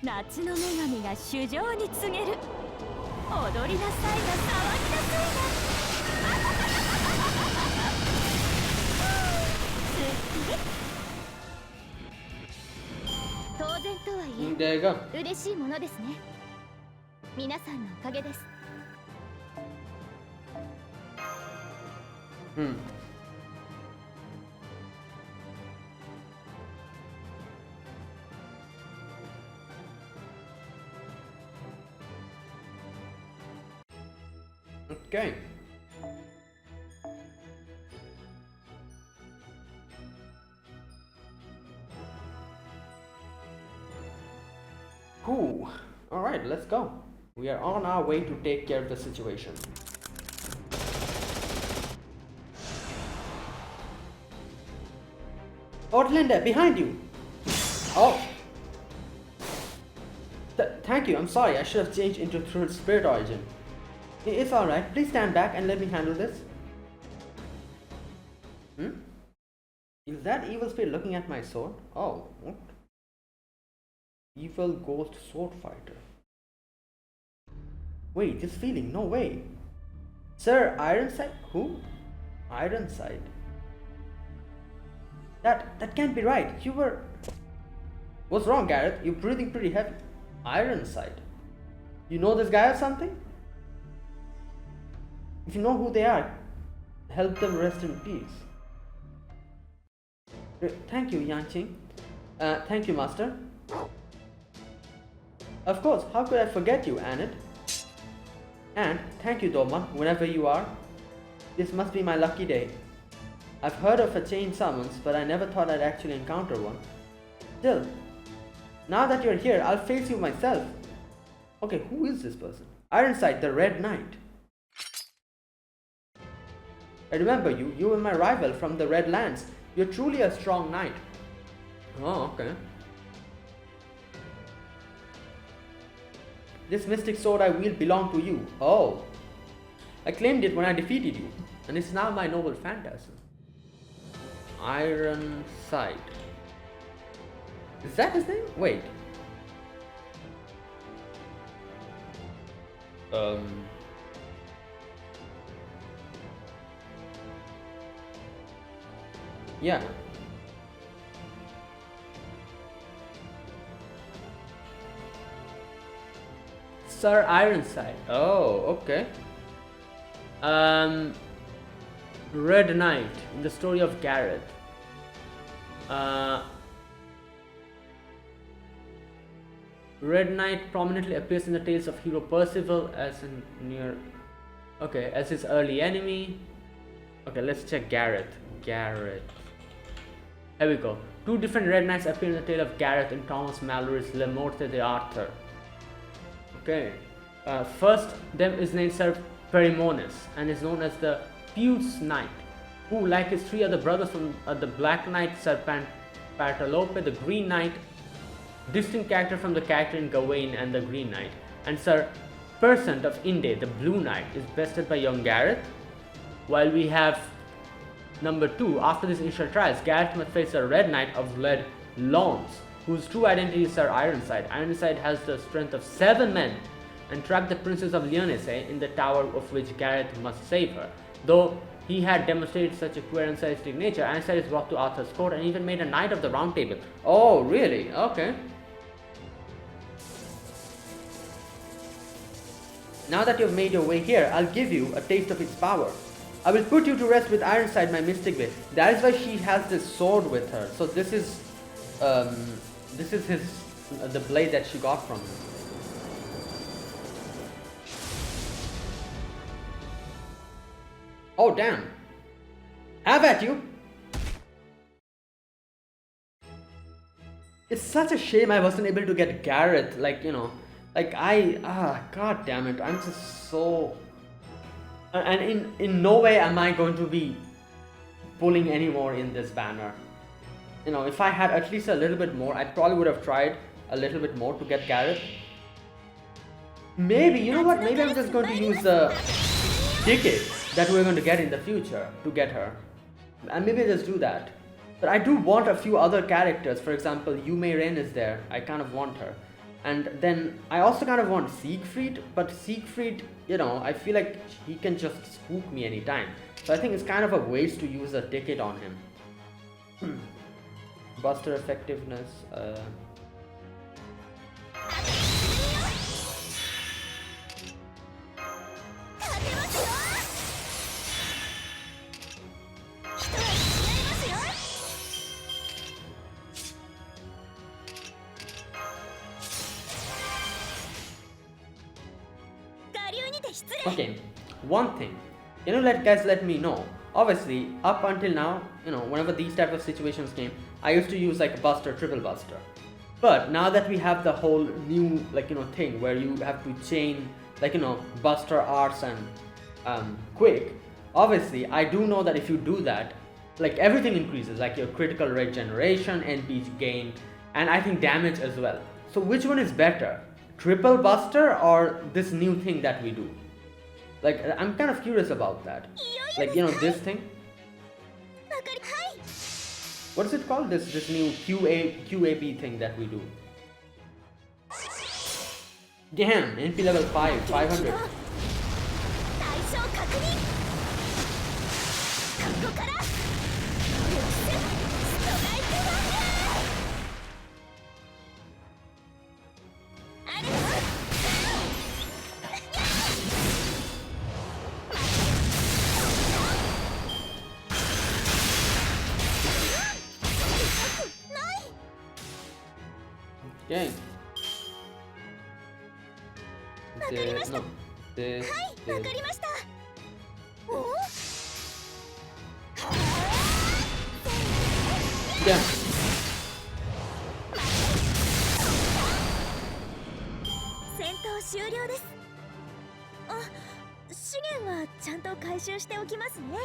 夏の女神が主情に告げる。踊りなさいが騒ぎなさいが。当然とはいえ、There you go. 嬉しいものですね。皆さんのおかげです。Okay. Cool. Alright, let's go. We are on our way to take care of the situation. Outlander, behind you! Oh! Thank you, I'm sorry, I should have changed into Spirit Origin. It's alright, please stand back and let me handle this. Is that evil spirit looking at my sword? Oh, what? Evil ghost sword fighter. Wait, this feeling, no way. Sir, Ironside? Who? Ironside. That can't be right. You were... What's wrong, Gareth? You're breathing pretty heavy. Ironside. You know this guy or something? If you know who they are, help them rest in peace. Thank you, Yanqing. Thank you, Master. Of course, how could I forget you, Annette? And thank you, Doma, whenever you are. This must be my lucky day. I've heard of a chain summons, but I never thought I'd actually encounter one. Still, now that you're here, I'll face you myself. Okay, who is this person? Ironside, the Red Knight. I remember you. You were my rival from the Red Lands. You're truly a strong knight. Oh, okay. This mystic sword I wield belonged to you. Oh. I claimed it when I defeated you, and it's now my noble phantasm. Ironside. Is that his name? Wait. Yeah. Sir Ironside. Oh, okay. Red Knight in the story of Gareth. Red Knight prominently appears in the tales of hero Percival as as his early enemy. Okay, let's check Gareth. Here we go. Two different Red Knights appear in the tale of Gareth in Thomas Malory's Le Morte d'Arthur. Okay. First, them is named Sir Perimonus and is known as the Puce Knight, who, like his three other brothers from the Black Knight, Sir Partalope, the Green Knight, distinct character from the character in Gawain and the Green Knight, and Sir Persant of Inde, the Blue Knight, is bested by young Gareth. While we have number 2, after these initial trials, Gareth must face a Red Knight of Red Lawns, whose true identity is Sir Ironside. Ironside has the strength of 7 men and trapped the Princess of Lyonesse in the tower of which Gareth must save her. Though he had demonstrated such a queer and sadistic nature, Ironside is brought to Arthur's court and even made a Knight of the Round Table. Oh, really? Okay. Now that you've made your way here, I'll give you a taste of its power. I will put you to rest with Ironside, my mystic blade. That is why she has this sword with her. So this is his the blade that she got from him. Oh damn! Have at you! It's such a shame I wasn't able to get Gareth. Like, you know, like god damn it! I'm just so. And in no way am I going to be pulling any more in this banner. You know, if I had at least a little bit more, I probably would have tried a little bit more to get Gareth. Maybe, you know what, maybe I'm just going to use the ticket that we're going to get in the future to get her. And maybe just do that. But I do want a few other characters. For example, Yume Ren is there. I kind of want her. And then I also kind of want Siegfried, but Siegfried, you know, I feel like he can just spook me anytime. So I think it's kind of a waste to use a ticket on him. Buster effectiveness. Okay, one thing, you know, let me know. Obviously, up until now, you know, whenever these type of situations came, I used to use like Buster, Triple Buster. But now that we have the whole new, like, you know, thing where you have to chain, like, you know, Buster, Arts and Quick, obviously, I do know that if you do that, like, everything increases, like your critical regeneration, NP gain, and I think damage as well. So which one is better? Triple Buster or this new thing that we do? Like, I'm kind of curious about that. Like, you know, this thing. What is it called? This new QAB thing that we do. Damn, NP level 500. Okay. No, this. Yeah. 戦闘終了です。あ、資源はちゃんと回収しておきますね。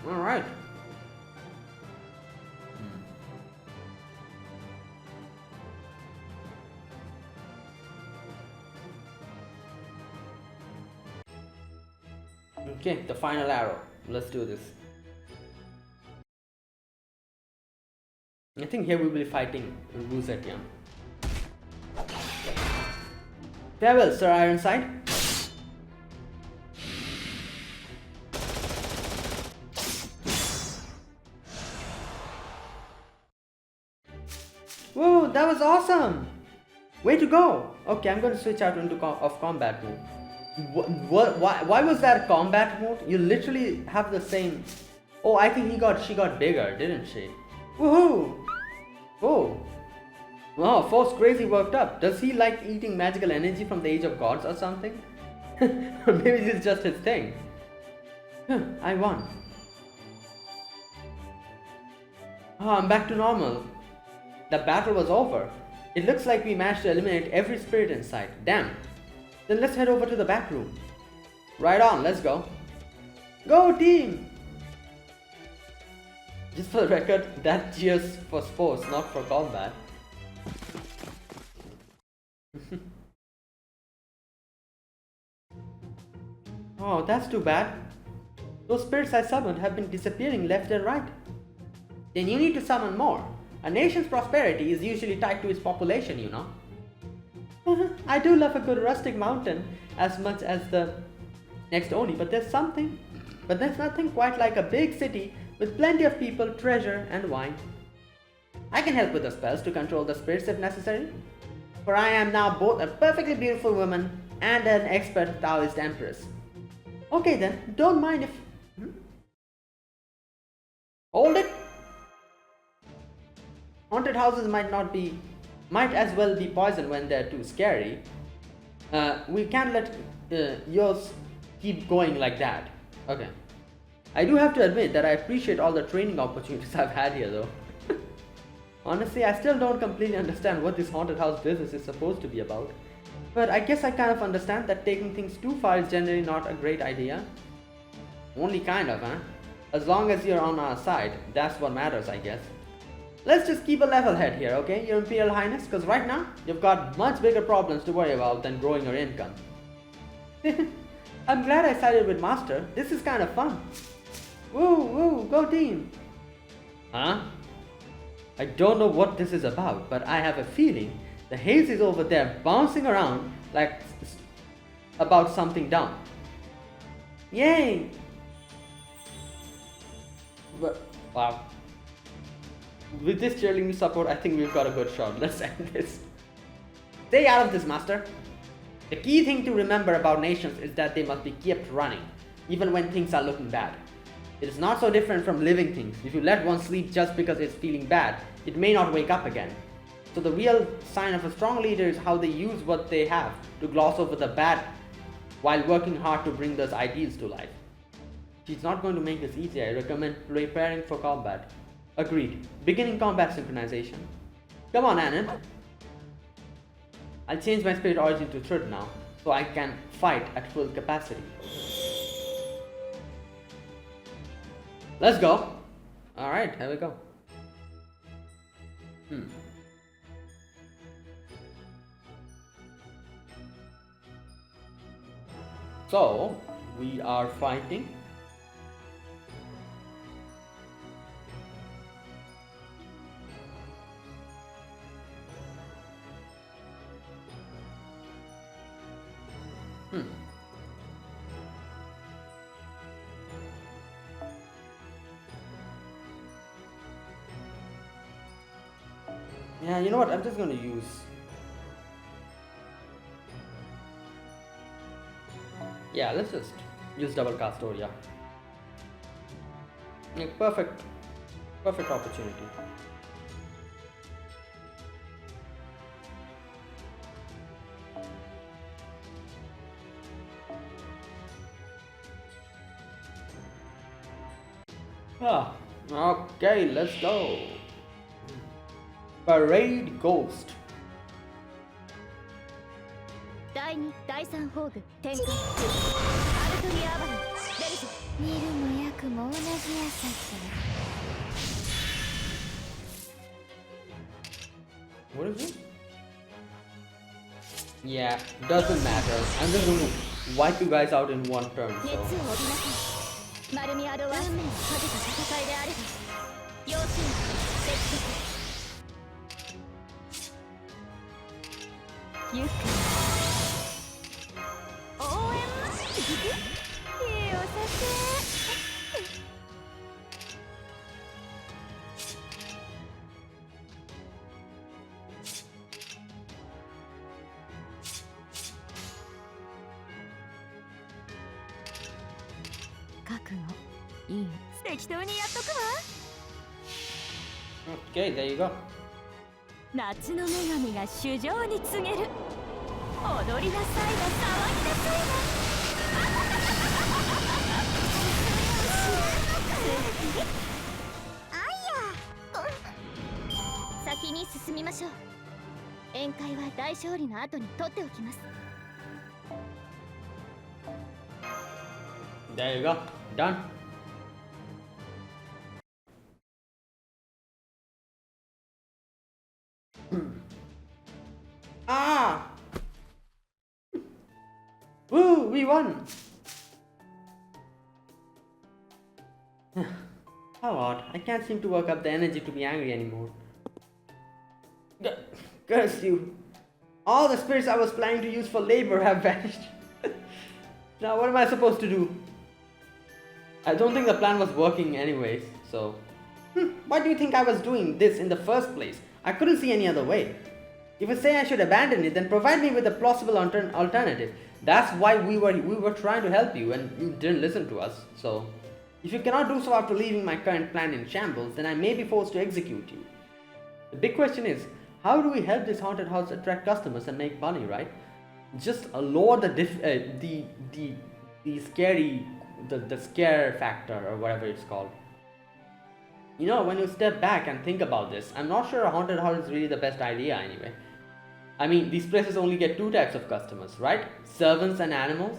All right. Okay, the final arrow. Let's do this. I think here we will be fighting Rosetian. Farewell, Sir Ironside. Whoa, that was awesome! Way to go! Okay, I'm going to switch out into combat mode. Why was that combat mode? You literally have the same. Oh, I think she got bigger, didn't she? Woohoo! Oh. Wow, Force crazy worked up. Does he like eating magical energy from the Age of Gods or something? Maybe this is just his thing. I won. Oh, I'm back to normal. The battle was over. It looks like we managed to eliminate every spirit in sight. Damn. Then let's head over to the back room. Right on, let's go. Go team! Just for the record, that cheers for sports, not for combat. Oh, that's too bad. Those spirits I summoned have been disappearing left and right. Then you need to summon more. A nation's prosperity is usually tied to its population, you know. I do love a good rustic mountain as much as the next Oni, but there's nothing quite like a big city with plenty of people, treasure, and wine. I can help with the spells to control the spirits if necessary. For I am now both a perfectly beautiful woman and an expert Taoist empress. Okay then, don't mind if... Hold it! Haunted houses might as well be poisoned when they're too scary. We can't let yours keep going like that. Okay. I do have to admit that I appreciate all the training opportunities I've had here though. Honestly, I still don't completely understand what this haunted house business is supposed to be about. But I guess I kind of understand that taking things too far is generally not a great idea. Only kind of, huh? As long as you're on our side, that's what matters, I guess. Let's just keep a level head here, okay, Your Imperial Highness? Because right now, you've got much bigger problems to worry about than growing your income. I'm glad I sided with Master. This is kind of fun. Woo, woo, go team! Huh? I don't know what this is about, but I have a feeling the haze is over there bouncing around like about something dumb. Yay! But, wow. With this cheerleading support, I think we've got a good shot. Let's end this. Stay out of this, Master. The key thing to remember about nations is that they must be kept running, even when things are looking bad. It is not so different from living things. If you let one sleep just because it's feeling bad, it may not wake up again. So the real sign of a strong leader is how they use what they have to gloss over the bad while working hard to bring those ideals to life. She's not going to make this easy. I recommend preparing for combat. Agreed. Beginning combat synchronization. Come on, Anand. I'll change my spirit origin to Thrid now, so I can fight at full capacity. Let's go. Alright, here we go. So, we are fighting. Yeah, you know what? I'm just going to use... Yeah, let's just use double Castoria. Perfect opportunity. Okay, let's go. Parade Ghost. 第2、第3宝具展開。アルトリアーバル出るぞ。見るも役も同じやささ。What is this? Yeah, doesn't matter. I'm just going to wipe you guys out in one turn. 熱を So. 帯びなさい。マルミアドは運命をかけた戦いであれば要注意接続。ゆっくり応援マッチいいお酒覚悟いい適当にやっとくわ。 Okay, there you go. 夏の女神が主情に告げる。踊りなさいな、騒ぎなさいな。あいや。先に進みましょう。宴会は大勝利の後に取っておきます。 There you go. Done. Ah! Woo! We won! How odd. I can't seem to work up the energy to be angry anymore. Curse you! All the spirits I was planning to use for labor have vanished. Now what am I supposed to do? I don't think the plan was working anyways, so... Why do you think I was doing this in the first place? I couldn't see any other way. If you say I should abandon it, then provide me with a plausible alternative. That's why we were trying to help you and you didn't listen to us. So, if you cannot do so after leaving my current plan in shambles, then I may be forced to execute you. The big question is, how do we help this haunted house attract customers and make money, right? Just lower the scare factor or whatever it's called. You know, when you step back and think about this, I'm not sure a haunted house is really the best idea anyway. I mean, these places only get two types of customers, right? Servants and animals.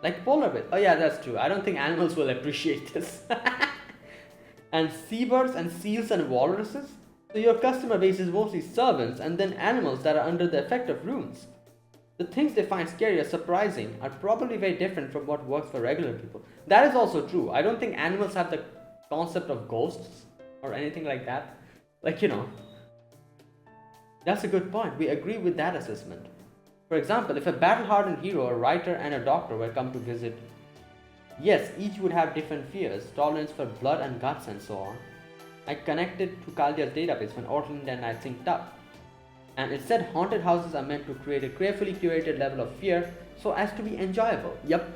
Like polar bears. Oh yeah, that's true. I don't think animals will appreciate this. And seabirds and seals and walruses. So your customer base is mostly servants and then animals that are under the effect of runes. The things they find scary or surprising are probably very different from what works for regular people. That is also true. I don't think animals have the concept of ghosts or anything like that. Like, you know. That's a good point. We agree with that assessment. For example, if a battle-hardened hero, a writer, and a doctor were come to visit, yes, each would have different fears, tolerance for blood and guts and so on. I connected to Kaldia's database when Ortland and I synced up. And it said haunted houses are meant to create a carefully curated level of fear so as to be enjoyable. Yep.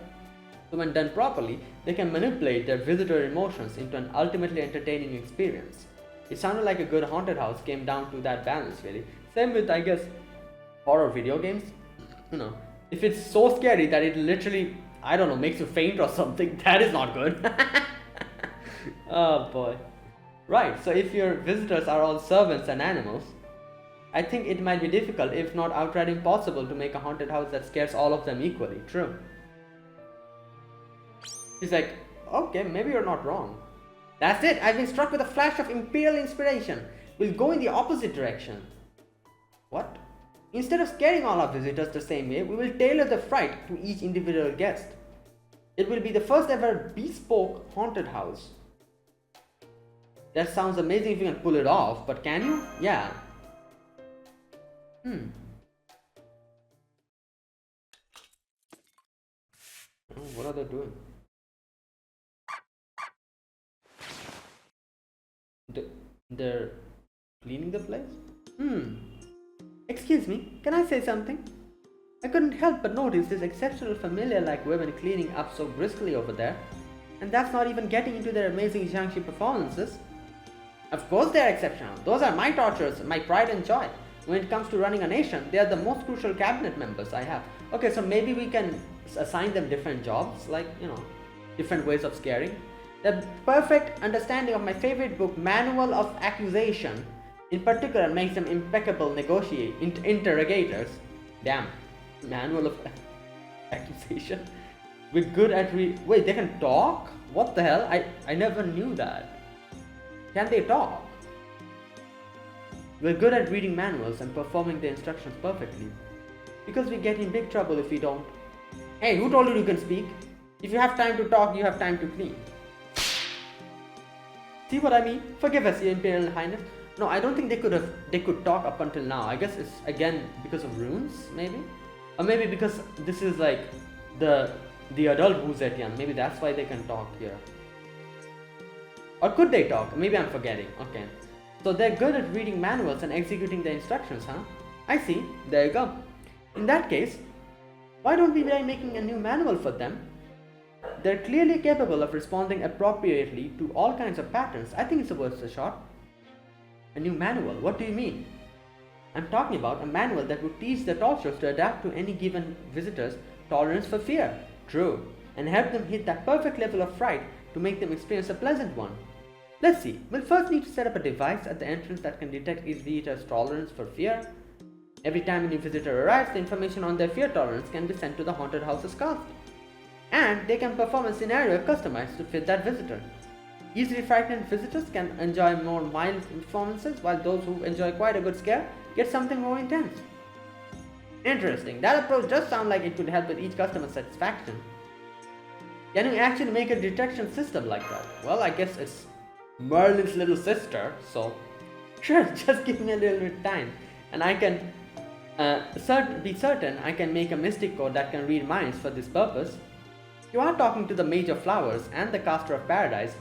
So when done properly, they can manipulate their visitor emotions into an ultimately entertaining experience. It sounded like a good haunted house came down to that balance, really. Same with, I guess, horror video games. You know, if it's so scary that it literally, I don't know, makes you faint or something, that is not good. Oh boy. Right, so if your visitors are all servants and animals, I think it might be difficult, if not outright impossible, to make a haunted house that scares all of them equally. True. He's like, okay, maybe you're not wrong. That's it, I've been struck with a flash of imperial inspiration. We'll go in the opposite direction. What? Instead of scaring all our visitors the same way, we will tailor the fright to each individual guest. It will be the first ever bespoke haunted house. That sounds amazing if you can pull it off, but can you? Yeah. Oh, what are they doing? They're cleaning the place? Excuse me, can I say something? I couldn't help but notice this exceptional familiar-like women cleaning up so briskly over there. And that's not even getting into their amazing Jiangxi performances. Of course they are exceptional. Those are my tortures, my pride and joy. When it comes to running a nation, they are the most crucial cabinet members I have. Okay, so maybe we can assign them different jobs, like, you know, different ways of scaring. The perfect understanding of my favorite book, Manual of Accusation, in particular makes them impeccable interrogators. Damn. Manual of Accusation. We're good at wait, they can talk? What the hell? I never knew that. Can they talk? We're good at reading manuals and performing the instructions perfectly. Because we get in big trouble if we don't. Hey, who told you you can speak? If you have time to talk, you have time to clean. See what I mean? Forgive us, Your Imperial Highness. No, I don't think they could talk up until now. I guess it's again because of runes, maybe? Or maybe because this is like the adult Wu Zetian. Maybe that's why they can talk here. Or could they talk? Maybe I'm forgetting. Okay. So they're good at reading manuals and executing the instructions, huh? I see. There you go. In that case, why don't we try making a new manual for them? They're clearly capable of responding appropriately to all kinds of patterns. I think it's worth a shot. A new manual? What do you mean? I'm talking about a manual that would teach the torturers to adapt to any given visitor's tolerance for fear. True. And help them hit that perfect level of fright to make them experience a pleasant one. Let's see. We'll first need to set up a device at the entrance that can detect each visitor's tolerance for fear. Every time a new visitor arrives, the information on their fear tolerance can be sent to the haunted house's cast. And they can perform a scenario customized to fit that visitor. Easily frightened visitors can enjoy more mild performances, while those who enjoy quite a good scare get something more intense. Interesting. That approach does sound like it could help with each customer's satisfaction. Can you actually make a detection system like that? Well, I guess it's Merlin's little sister, so sure, just give me a little bit of time and I can be certain I can make a mystic code that can read minds for this purpose. You are talking to the Mage of Flowers and the Caster of Paradise.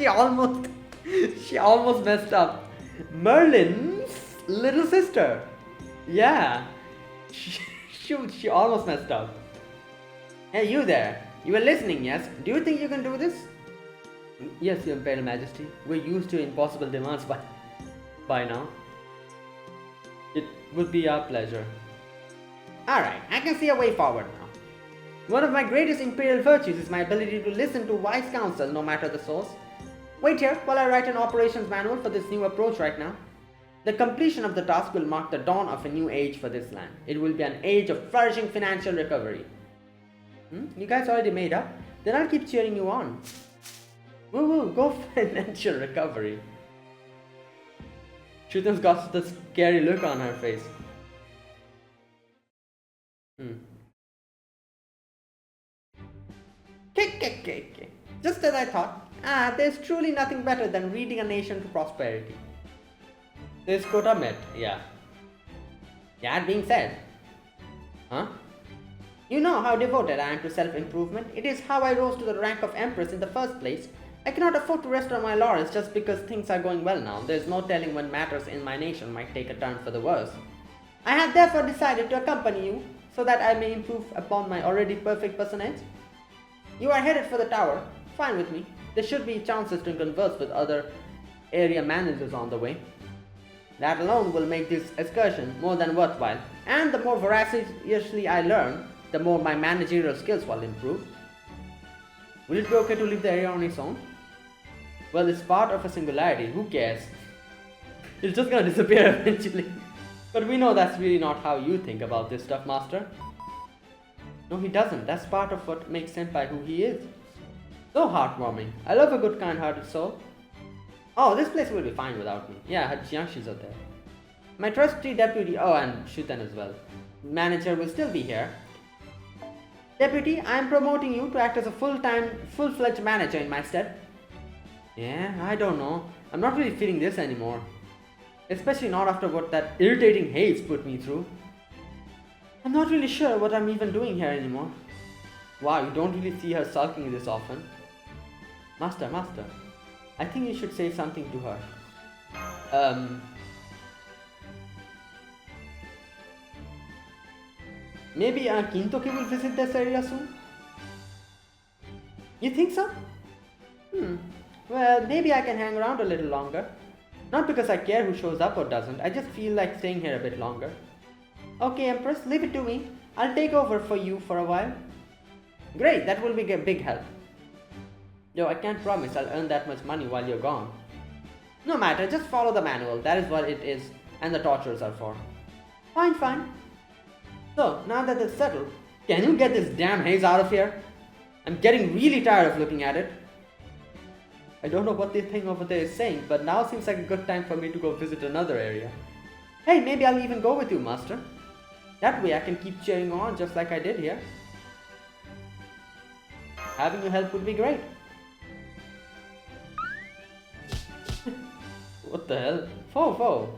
she almost messed up. Merlin's little sister. Yeah. She almost messed up. Hey, you there. You were listening, yes? Do you think you can do this? Yes, Your Imperial Majesty. We're used to impossible demands by now. It would be our pleasure. Alright, I can see a way forward now. One of my greatest Imperial virtues is my ability to listen to wise counsel no matter the source. Wait here while I write an operations manual for this new approach right now. The completion of the task will mark the dawn of a new age for this land. It will be an age of flourishing financial recovery. You guys already made up? Then I'll keep cheering you on. Woo woo, go financial recovery. Shrutam's got the scary look on her face. Just as I thought. There's truly nothing better than leading a nation to prosperity. This quota met, yeah. That being said, you know how devoted I am to self-improvement. It is how I rose to the rank of Empress in the first place. I cannot afford to rest on my laurels just because things are going well now. There is no telling when matters in my nation might take a turn for the worse. I have therefore decided to accompany you so that I may improve upon my already perfect personage. You are headed for the tower. Fine with me. There should be chances to converse with other area managers on the way. That alone will make this excursion more than worthwhile, and the more voraciously I learn, the more my managerial skills will improve. Will it be okay to leave the area on its own? Well, it's part of a singularity, who cares? It's just gonna disappear eventually. But we know that's really not how you think about this stuff, Master. No, he doesn't. That's part of what makes Senpai who he is. So heartwarming. I love a good kind-hearted soul. Oh, this place will be fine without me. Yeah, Jiangshis are there. My trusty deputy, and Shuten as well. Manager will still be here. Deputy, I am promoting you to act as a full-fledged manager in my stead. Yeah, I don't know. I'm not really feeling this anymore. Especially not after what that irritating haze put me through. I'm not really sure what I'm even doing here anymore. Wow, you don't really see her sulking this often. Master, I think you should say something to her. Maybe Kintoki will visit this area soon? You think so? Well, maybe I can hang around a little longer. Not because I care who shows up or doesn't, I just feel like staying here a bit longer. Okay, Empress, leave it to me. I'll take over for you for a while. Great, that will be a big help. Though I can't promise I'll earn that much money while you're gone. No matter, just follow the manual, that is what it is, and the tortures are for. Fine. So, now that it's settled, can you get this damn haze out of here? I'm getting really tired of looking at it. I don't know what this thing over there is saying, but now seems like a good time for me to go visit another area. Hey, maybe I'll even go with you, Master. That way I can keep cheering on just like I did here. Having your help would be great. What the hell? Fo.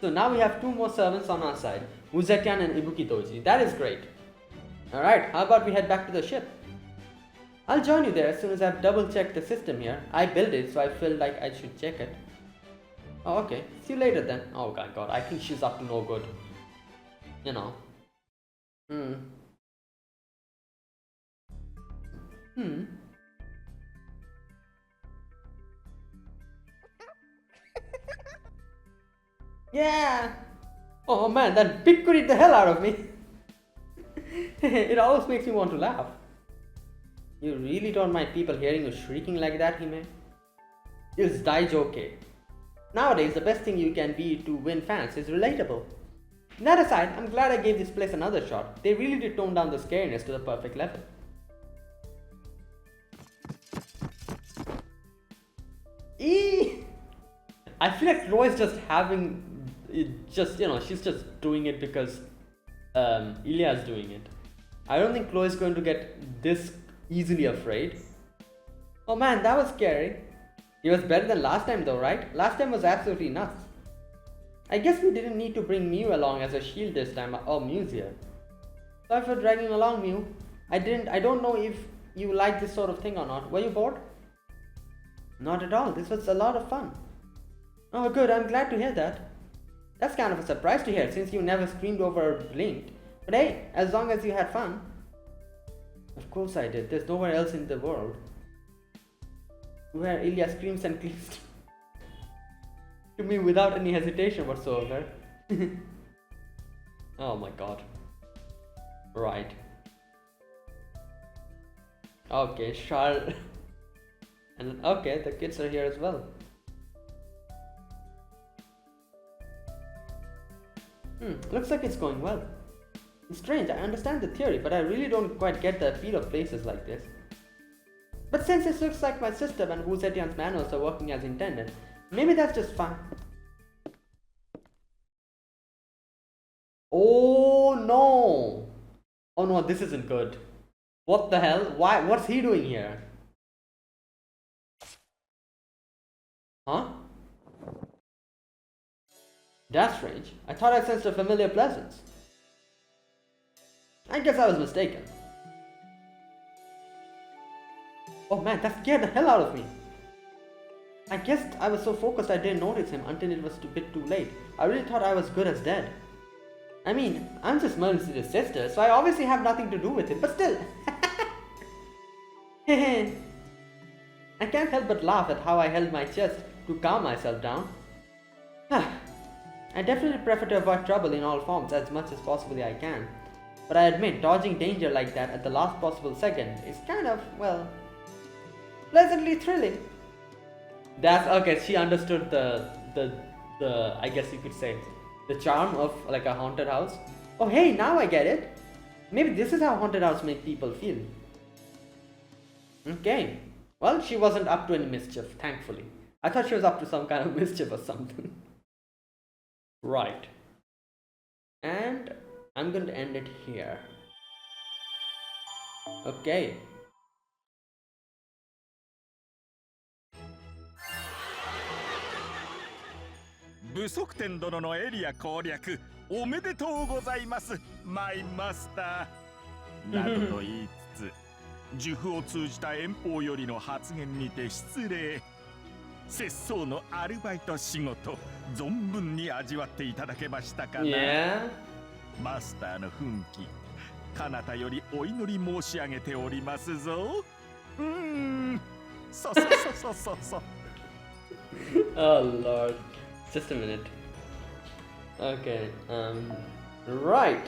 So now we have two more servants on our side, Uzekian and Ibukitoji. That is great. Alright, how about we head back to the ship? I'll join you there as soon as I've double checked the system here. I built it, so I feel like I should check it. Oh, okay. See you later then. Oh my god, I think she's up to no good. You know. Yeah! Oh man, that picketed the hell out of me. It always makes me want to laugh. You really don't mind people hearing you shrieking like that, Hime? It's daijoke. Nowadays, the best thing you can be to win fans is relatable. That aside, I'm glad I gave this place another shot. They really did tone down the scariness to the perfect level. Eee! I feel like Chloe's just having it, she's just doing it because Ilya's doing it. I don't think Chloe's going to get this easily afraid. Oh man, that was scary. It was better than last time though, right? Last time was absolutely nuts. I guess we didn't need to bring Mew along as a shield this time. Oh, Mew's here. Sorry for dragging along, Mew. I don't know if you like this sort of thing or not. Were you bored? Not at all. This was a lot of fun. Oh, good. I'm glad to hear that. That's kind of a surprise to hear since you never screamed over or blinked. But hey, as long as you had fun. Of course I did. There's nowhere else in the world where Ilya screams and cleaves to me without any hesitation whatsoever. Oh my god. Right. Okay, Charles. And okay, the kids are here as well. Looks like it's going well. It's strange, I understand the theory, but I really don't quite get the appeal of places like this. But since it looks like my system and Wu Zetian's manuals are working as intended, maybe that's just fine. Oh no! Oh no, this isn't good. What the hell? Why? What's he doing here? Huh? That's strange. I thought I sensed a familiar presence. I guess I was mistaken. Oh man, that scared the hell out of me. I guess I was so focused I didn't notice him until it was a bit too late. I really thought I was good as dead. I mean, I'm just Mercy's sister, so I obviously have nothing to do with it, but still. I can't help but laugh at how I held my chest to calm myself down. I definitely prefer to avoid trouble in all forms as much as possibly I can. But I admit, dodging danger like that at the last possible second is kind of, well, pleasantly thrilling. That's okay, she understood the I guess you could say, the charm of like a haunted house. Oh hey, now I get it. Maybe this is how haunted house make people feel. Okay. Well, she wasn't up to any mischief, thankfully. I thought she was up to some kind of mischief or something. Right. And I'm going to end it here. Okay.不足店殿のエリア攻略おめでとうございますマイマスターなどと言いつつ呪符を通じた遠方よりの発言にて失礼節操のアルバイト仕事存分に味わっていただけましたかな、Yeah. マスターの奮起彼方よりお祈り申し上げておりますぞそう Oh lord. Just a minute. Okay, right.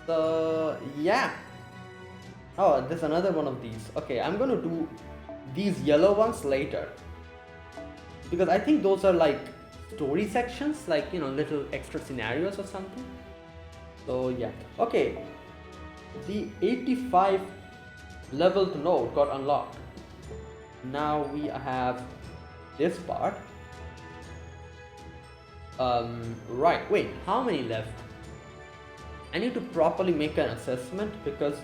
So, yeah. Oh, there's another one of these. Okay, I'm gonna do these yellow ones later. Because I think those are like story sections, like, you know, little extra scenarios or something. So, yeah. Okay. The 85 leveled node got unlocked. Now we have this part. Right, wait, how many left? I need to properly make an assessment because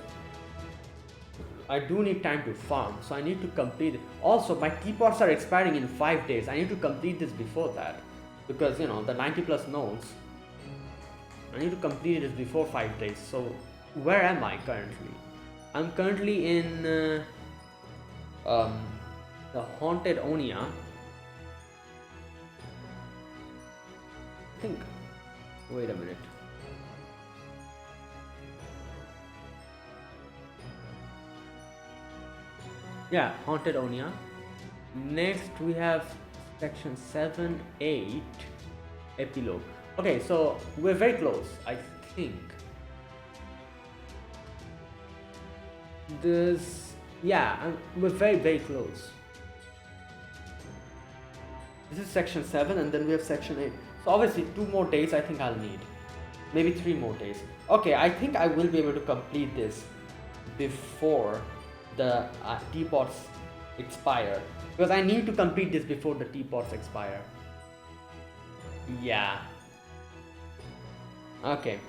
I do need time to farm, so I need to complete it. Also, my teapots are expiring in 5 days. I need to complete this before that because, you know, the 90 plus nodes. I need to complete this before 5 days. So, where am I currently? I'm currently in the Haunted Onia. I think. Wait a minute. Yeah, Haunted Onia. Next we have section 7, 8, Epilogue. Okay, so we're very close, I think. We're very close. This is section 7 and then we have section 8. So obviously 2 more days I think I'll need. Maybe 3 more days. Okay, I think I will be able to complete this before the teapots expire. Because I need to complete this before the teapots expire. Yeah. Okay.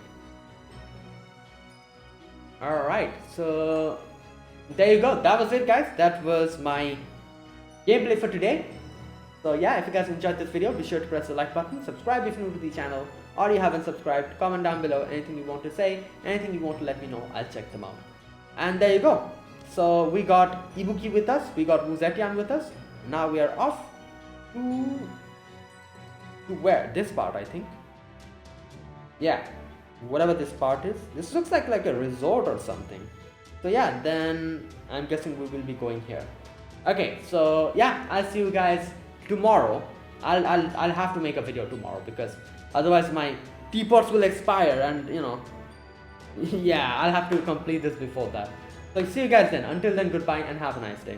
Alright, so there you go. That was it, guys. That was my gameplay for today. So yeah, if you guys enjoyed this video, be sure to press the like button, subscribe if you're new to the channel, or you haven't subscribed, comment down below anything you want to say, anything you want to let me know, I'll check them out. And there you go. So we got Ibuki with us, we got Wu Zetian with us, now we are off to where? This part, I think. Yeah, whatever this part is. This looks like a resort or something. So yeah, then I'm guessing we will be going here. Okay, so yeah, I'll see you guys tomorrow. I'll have to make a video tomorrow because otherwise my teapots will expire, and you know, yeah, I'll have to complete this before that. So see you guys then. Until then, goodbye and have a nice day.